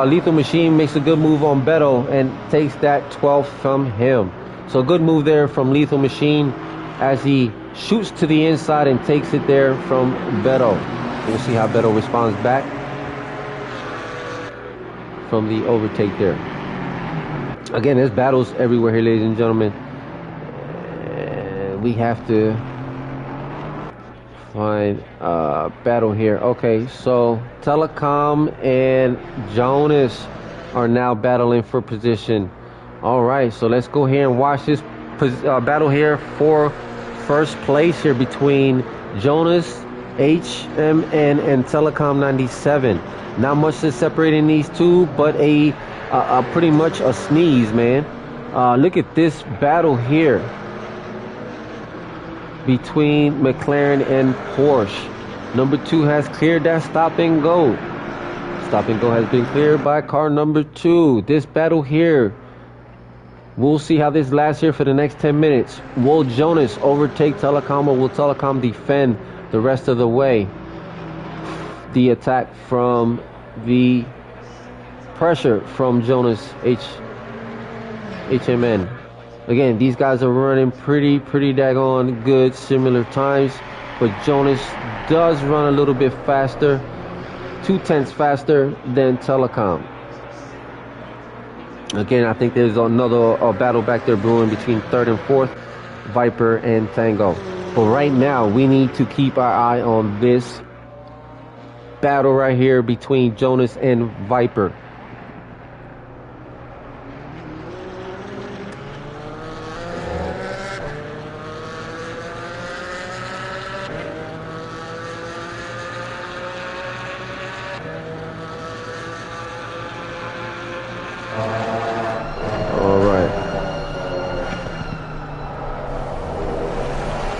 Lethal Machine makes a good move on Beto and takes that 12th from him. So, good move there from Lethal Machine as he shoots to the inside and takes it there from Beto. We'll see how Beto responds back from the overtake there. Again, there's battles everywhere here, ladies and gentlemen. We have to find a battle here. Okay, so Telecom and Jonas are now battling for position. All right, so let's go here and watch this battle here for first place here between Jonas, HMN, and Telecom 97. Not much is separating these two, but pretty much a sneeze, man. Look at this battle here between McLaren and Porsche. Number 2 has cleared that stop and go. Stop and go has been cleared by car number 2. This battle here, we'll see how this lasts here for the next 10 minutes. Will Jonas overtake Telecom, or will Telecom defend the rest of the way? The attack from the pressure from Jonas HMN. Again, these guys are running pretty daggone good, similar times, but Jonas does run a little bit faster, 0.2 faster than Telecom. Again, I think there's another battle back there brewing between 3rd and 4th, Viper and Tango. But right now, we need to keep our eye on this battle right here between Jonas and Viper.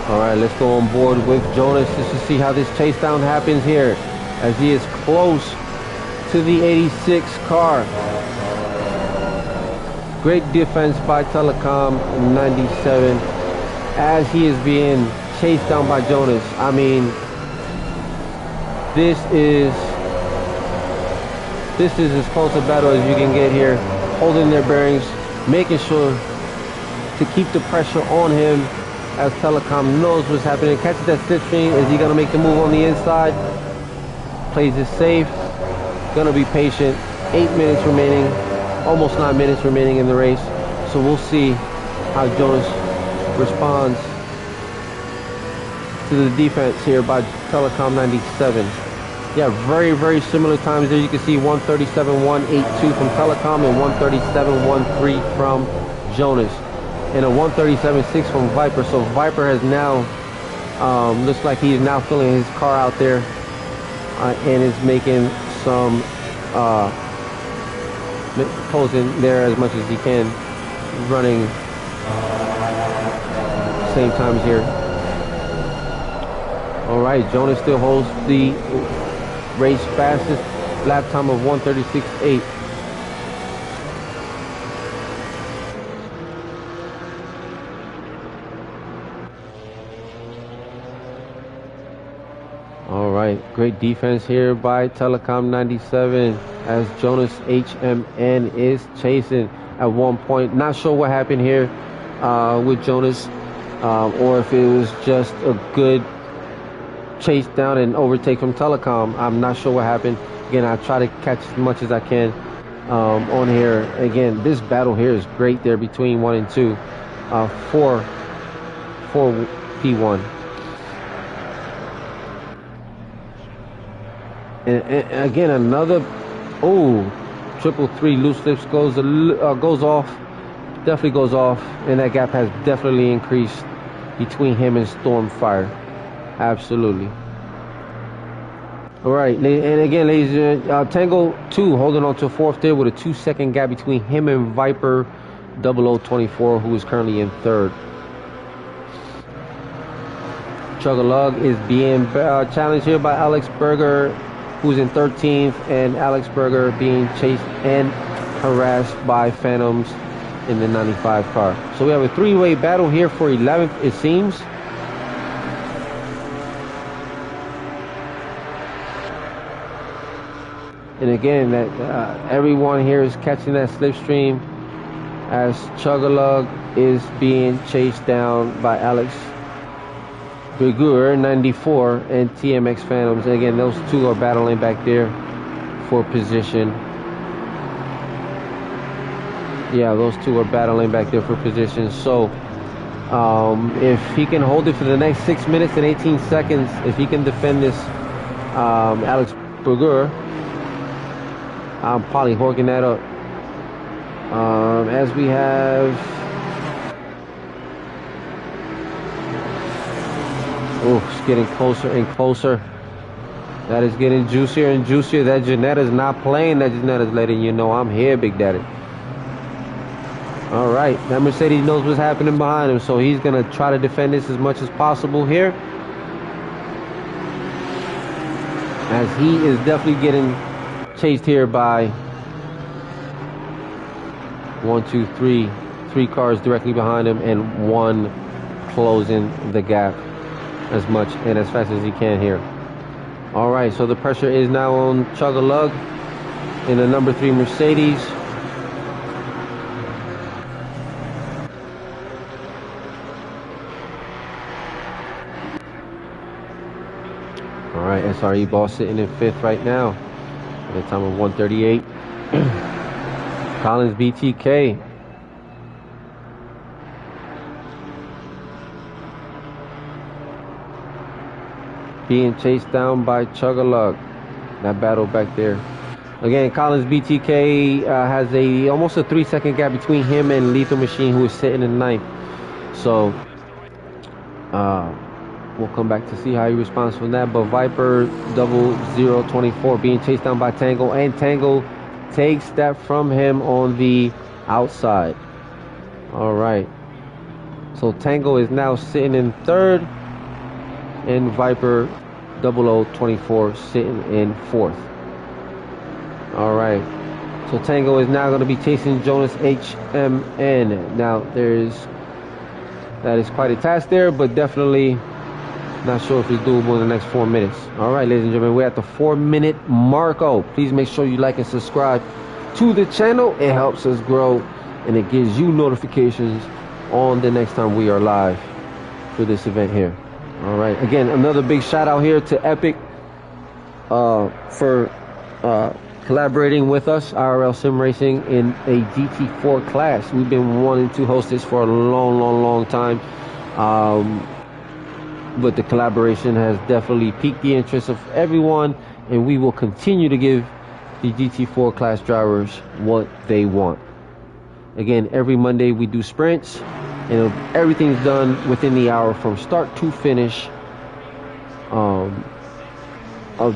Alright, let's go on board with Jonas just to see how this chase down happens here as he is close to the 86 car. Great defense by Telecom 97 as he is being chased down by Jonas. I mean, this is as close a battle as you can get here, holding their bearings, making sure to keep the pressure on him as Telecom knows what's happening. Catches that slipstream. Is he going to make the move on the inside? Plays it safe. Going to be patient. 8 minutes remaining. Almost 9 minutes remaining in the race. So we'll see how Jonas responds to the defense here by Telecom 97. Yeah, very, very similar times there. You can see 137.182 from Telecom and 137.13 from Jonas. And a 137.6 from Viper. So Viper has now, looks like he's now filling his car out there and is making some, posing there as much as he can, running same times here. All right, Jonas still holds the race fastest lap time of 136.8. Great defense here by Telecom 97 as Jonas HMN is chasing at one point. Not sure what happened here with Jonas or if it was just a good chase down and overtake from Telecom. I'm not sure what happened. Again, I try to catch as much as I can on here. Again, this battle here is great there between 1 and 2 for P1. And again, another triple three loose lips goes off, definitely goes off, and that gap has definitely increased between him and Stormfire. Absolutely. All right, and again, ladies and gentlemen, Tango 2 holding on to fourth there with a 2-second gap between him and Viper 0024, who is currently in third. Chug-a-Lug is being challenged here by Alex Berger, who's in 13th, and Alex Berger being chased and harassed by Phantoms in the 95 car. So we have a three-way battle here for 11th, it seems. And again, that everyone here is catching that slipstream as Chug-a-Lug is being chased down by Alex Berger 94 and TMX Phantoms. And again, those two are battling back there for position. Yeah, those two are battling back there for position. So if he can hold it for the next 6 minutes and 18 seconds, if he can defend this Alex Berger, I'm probably horking that up. As we have it's getting closer and closer. That is getting juicier and juicier. That Janetta's not playing. That Janetta's letting you know I'm here, Big Daddy. All right, that Mercedes knows what's happening behind him, so he's gonna try to defend this as much as possible here, as he is definitely getting chased here by 3 cars directly behind him, and one closing the gap as much and as fast as he can here. All right, so the pressure is now on Chug-a-Lug in the number 3 Mercedes. All right, SRE Ball sitting in 5th right now at a time of 1:38. Collins BTK being chased down by Chug-a-Lug. that battle back there. Again, Collins BTK has almost a 3-second gap between him and Lethal Machine, who is sitting in ninth. So we'll come back to see how he responds from that. But Viper 0024 being chased down by Tango, and Tango takes that from him on the outside. All right. So Tango is now sitting in third, and Viper 0024 sitting in fourth. All right. So Tango is now going to be chasing Jonas HMN. Now that is quite a task there, but definitely not sure if it's doable in the next 4 minutes. All right, ladies and gentlemen, we're at the 4-minute marco. Please make sure you like and subscribe to the channel. It helps us grow, and it gives you notifications on the next time we are live for this event here. All right, again, another big shout out here to Epic for collaborating with us, IRL Sim Racing, in a GT4 class. We've been wanting to host this for a long time, but the collaboration has definitely piqued the interest of everyone, and we will continue to give the GT4 class drivers what they want. Again, every Monday we do sprints, and everything's done within the hour from start to finish of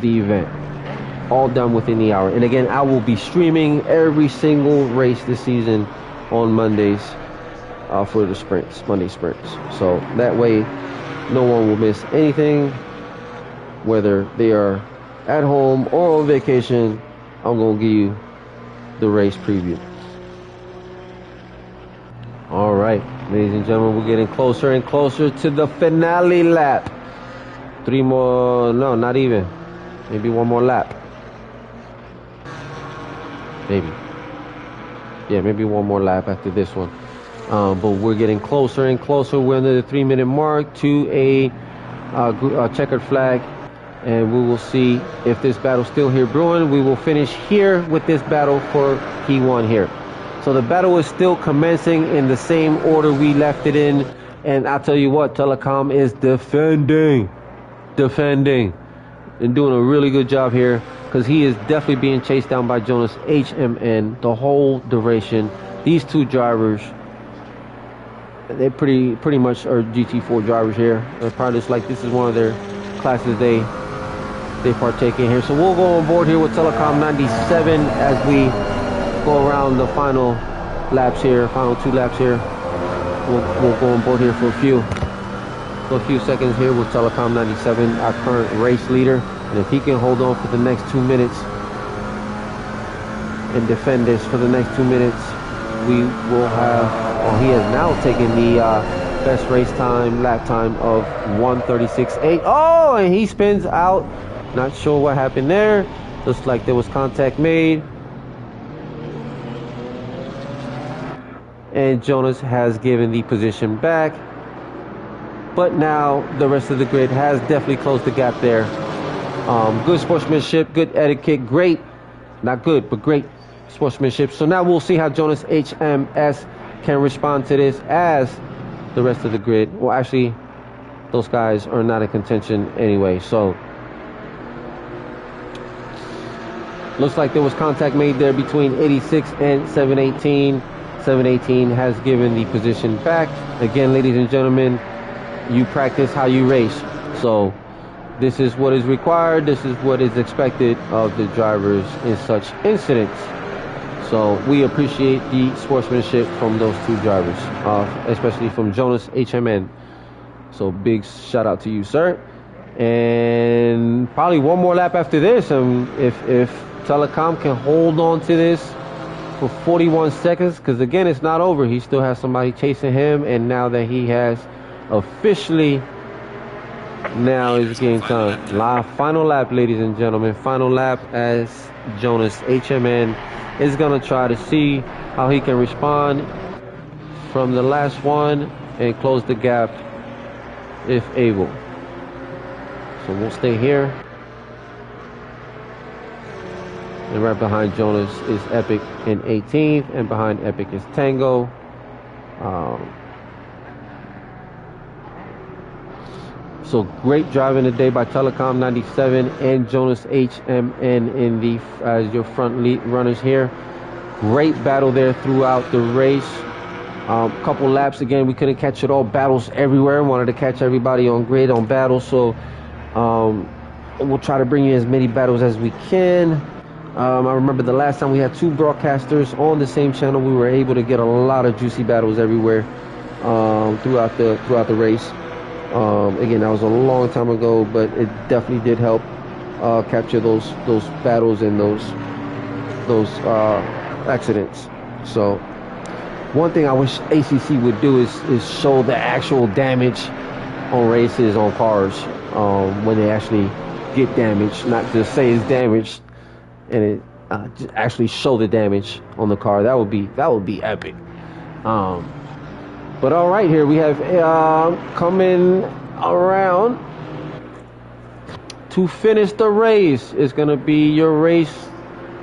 the event. All done within the hour. And again, I will be streaming every single race this season on Mondays for the sprints, Monday sprints. So that way, no one will miss anything, whether they are at home or on vacation. I'm going to give you the race preview. All right, ladies and gentlemen, we're getting closer and closer to the finale lap. 3 more, no, not even. Maybe 1 more lap. Maybe. Yeah, maybe 1 more lap after this one. But we're getting closer and closer. We're under the 3-minute mark to a checkered flag. And we will see if this battle's still here brewing. We will finish here with this battle for P1 here. So the battle is still commencing in the same order we left it in. And I'll tell you what, Telecom is defending, and doing a really good job here, because he is definitely being chased down by Jonas HMN the whole duration. These two drivers, they pretty much are GT4 drivers here. They're probably just like, this is one of their classes they partake in here. So we'll go on board here with Telecom 97 as we go around the final laps here, final 2 laps here. We'll go on board here for a few seconds here with Telecom 97, our current race leader. And if he can hold on for the next 2 minutes and defend this for the next 2 minutes, we will have, well, he has now taken the best race time, lap time of 1:36.8. Oh, and he spins out. Not sure what happened there. Looks like there was contact made. And Jonas has given the position back. But now the rest of the grid has definitely closed the gap there. Good sportsmanship, good etiquette, great, not good, but great sportsmanship. So now we'll see how Jonas HMS can respond to this as the rest of the grid. Well, actually, those guys are not in contention anyway. So looks like there was contact made there between 86 and 718. 718 has given the position back. Again, ladies and gentlemen, you practice how you race. So this is what is required. This is what is expected of the drivers in such incidents. So we appreciate the sportsmanship from those two drivers, especially from Jonas HMN. So big shout out to you, sir. And probably 1 more lap after this. If Telecom can hold on to this for 41 seconds, because again, it's not over. He still has somebody chasing him, and now that he has officially, now is game time. Final lap, ladies and gentlemen. Final lap as Jonas HMN is going to try to see how he can respond from the last one and close the gap if able. So we'll stay here. And right behind Jonas is Epic in 18th, and behind Epic is Tango. So great driving today by Telecom 97 and Jonas HMN in the as your front lead runners here. Great battle there throughout the race. Couple laps again, we couldn't catch it all. Battles everywhere. Wanted to catch everybody on grid on battles, so we'll try to bring you as many battles as we can. I remember the last time we had 2 broadcasters on the same channel. We were able to get a lot of juicy battles everywhere throughout the race. Again, that was a long time ago, but it definitely did help capture those battles and those accidents. So one thing I wish ACC would do is show the actual damage on races on cars when they actually get damaged, not just say it's damaged and it just actually show the damage on the car. That would be epic. But all right, here we have coming around to finish the race. It's gonna be your race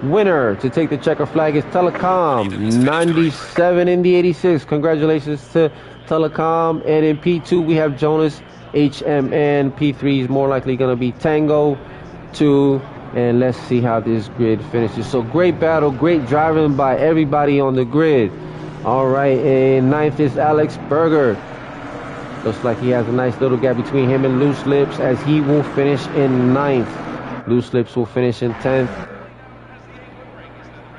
winner to take the checker flag is Telecom 97 in the 86. Congratulations to Telecom. And in P2 we have Jonas HMN. P3 is more likely gonna be Tango 2. And let's see how this grid finishes. So great battle, great driving by everybody on the grid. All right, and 9th is Alex Berger. Looks like he has a nice little gap between him and Loose Lips, as he will finish in 9th. Loose Lips will finish in 10th.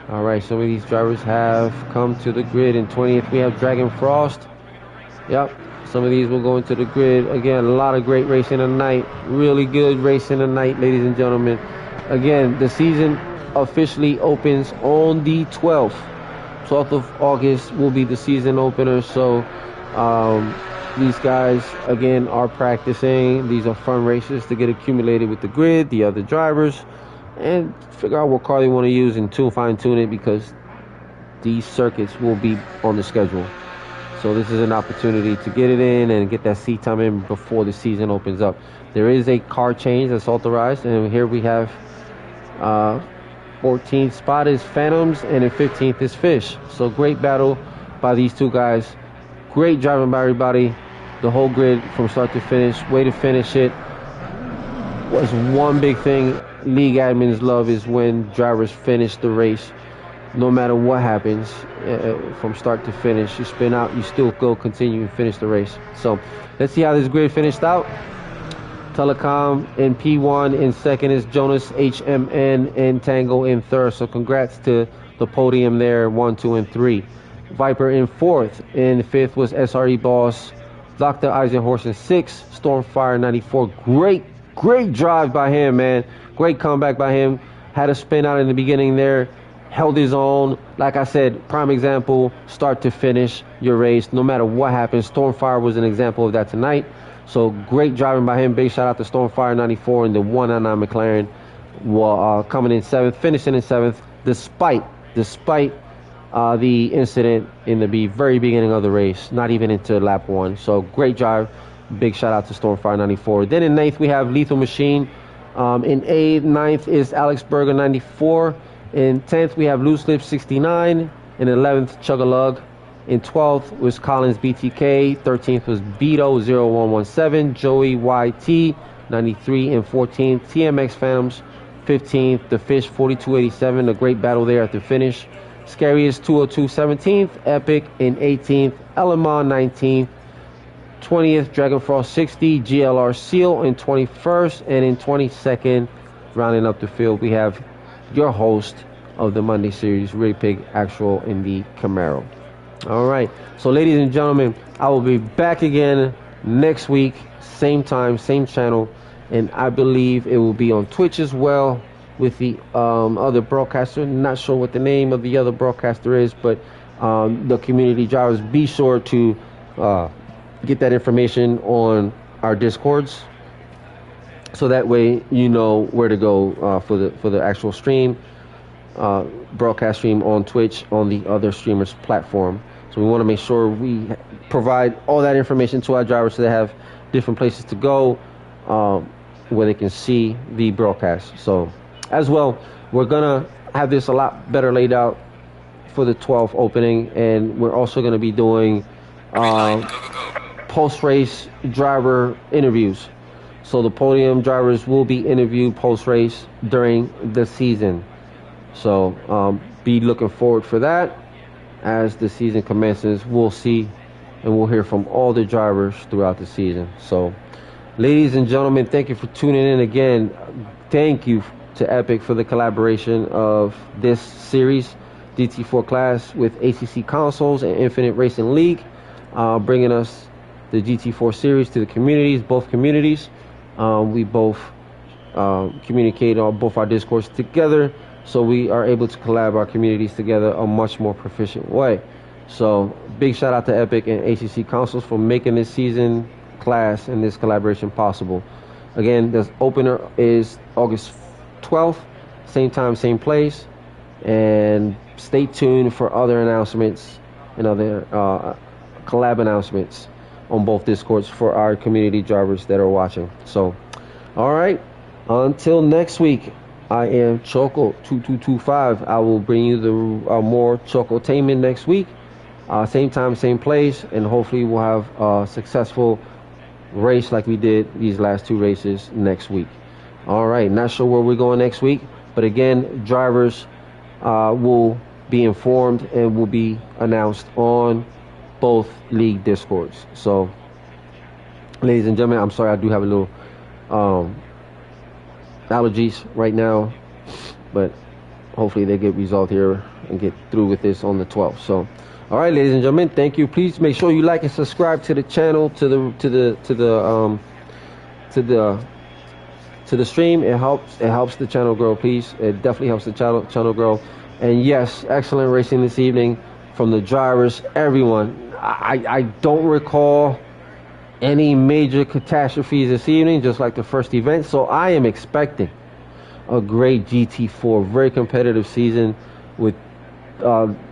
All right, some of these drivers have come to the grid. In 20th, we have Dragon Frost. Yep, some of these will go into the grid. Again, a lot of great racing tonight. Really good racing tonight, ladies and gentlemen. Again, the season officially opens on the 12th. 12th of August will be the season opener. So these guys again are practicing. These are fun races to get accumulated with the grid, the other drivers, and figure out what car they want to use and fine tune it, because these circuits will be on the schedule. So this is an opportunity to get it in and get that seat time in before the season opens up. There is a car change that's authorized, and here we have 14th spot is Phantoms, and in 15th is Fish. So great battle by these two guys. Great driving by everybody. The whole grid from start to finish. Way to finish it. Was one big thing league admins love is when drivers finish the race. No matter what happens, from start to finish, you spin out, you still go continue and finish the race. So let's see how this grid finished out. Telecom in P1, in second is Jonas HMN, and Tango in third. So congrats to the podium there, 1, 2, and 3. Viper in fourth. In fifth was SRE Boss, Dr. Eisenhorst in sixth. Stormfire 94. Great drive by him, man. Great comeback by him. Had a spin out in the beginning there. Held his own. Like I said, prime example, start to finish your race. No matter what happens, Stormfire was an example of that tonight. So great driving by him. Big shout out to Stormfire 94 and the 199 McLaren, coming in seventh, finishing in seventh, despite the incident in the very beginning of the race, not even into lap 1. So great drive. Big shout out to Stormfire 94. Then in 9th we have Lethal Machine. In 9th is Alex Berger 94. In 10th we have Loose Lips 69. In 11th Chug-a-Lug. In 12th was Collins BTK. 13th was Beto 0117. Joey YT 93. And 14th TMX Phantoms. 15th The Fish 4287. A great battle there at the finish. Scariest 202 17th. Epic in 18th. Elamon 19th. 20th Dragon Frost 60. GLR Seal in 21st. And in 22nd, rounding up the field, we have your host of the Monday series, Rig Pig Actual in the Camaro. All right, so ladies and gentlemen, I will be back again next week, same time, same channel, and I believe it will be on Twitch as well with the other broadcaster. Not sure what the name of the other broadcaster is, but the community drivers, be sure to get that information on our Discords, so that way you know where to go for the actual stream, broadcast stream on Twitch, on the other streamers platform. So we want to make sure we provide all that information to our drivers so they have different places to go where they can see the broadcast. So as well, we're gonna have this a lot better laid out for the 12th opening, and we're also going to be doing post-race driver interviews. So the podium drivers will be interviewed post-race during the season. So be looking forward for that. As the season commences, we'll see and we'll hear from all the drivers throughout the season. So, ladies and gentlemen, thank you for tuning in again. Thank you to Epic for the collaboration of this series, GT4 class, with ACC Consoles and Infinite Racing League, bringing us the GT4 series to the communities, both communities. We both communicate on both our discourse together, so we are able to collab our communities together a much more proficient way. So big shout out to Epic and ACC Consoles for making this season class and this collaboration possible. Again, the opener is August 12th, same time, same place, and stay tuned for other announcements and other collab announcements on both Discords for our community drivers that are watching. So, all right, until next week, I am Choco2225. I will bring you the more Chocotainment next week, same time, same place, and hopefully we'll have a successful race like we did these last two races next week. All right, not sure where we're going next week, but again, drivers will be informed and will be announced on both league discords. So, ladies and gentlemen, I'm sorry, I do have a little allergies right now, but hopefully they get resolved here and get through with this on the 12th. So, all right, ladies and gentlemen, thank you. Please make sure you like and subscribe to the channel, to the stream. It helps the channel grow. Please, it definitely helps the channel grow. And yes, excellent racing this evening from the drivers, everyone. I don't recall any major catastrophes this evening, just like the first event. So I am expecting a great GT4, very competitive season with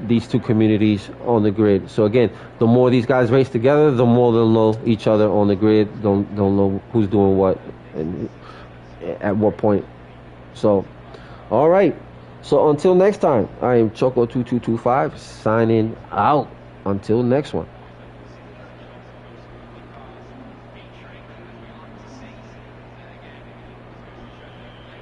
these two communities on the grid. So again, the more these guys race together, the more they'll know each other on the grid. They'll know who's doing what and at what point. So, all right. So until next time, I am Choco2225 signing out. Until next one.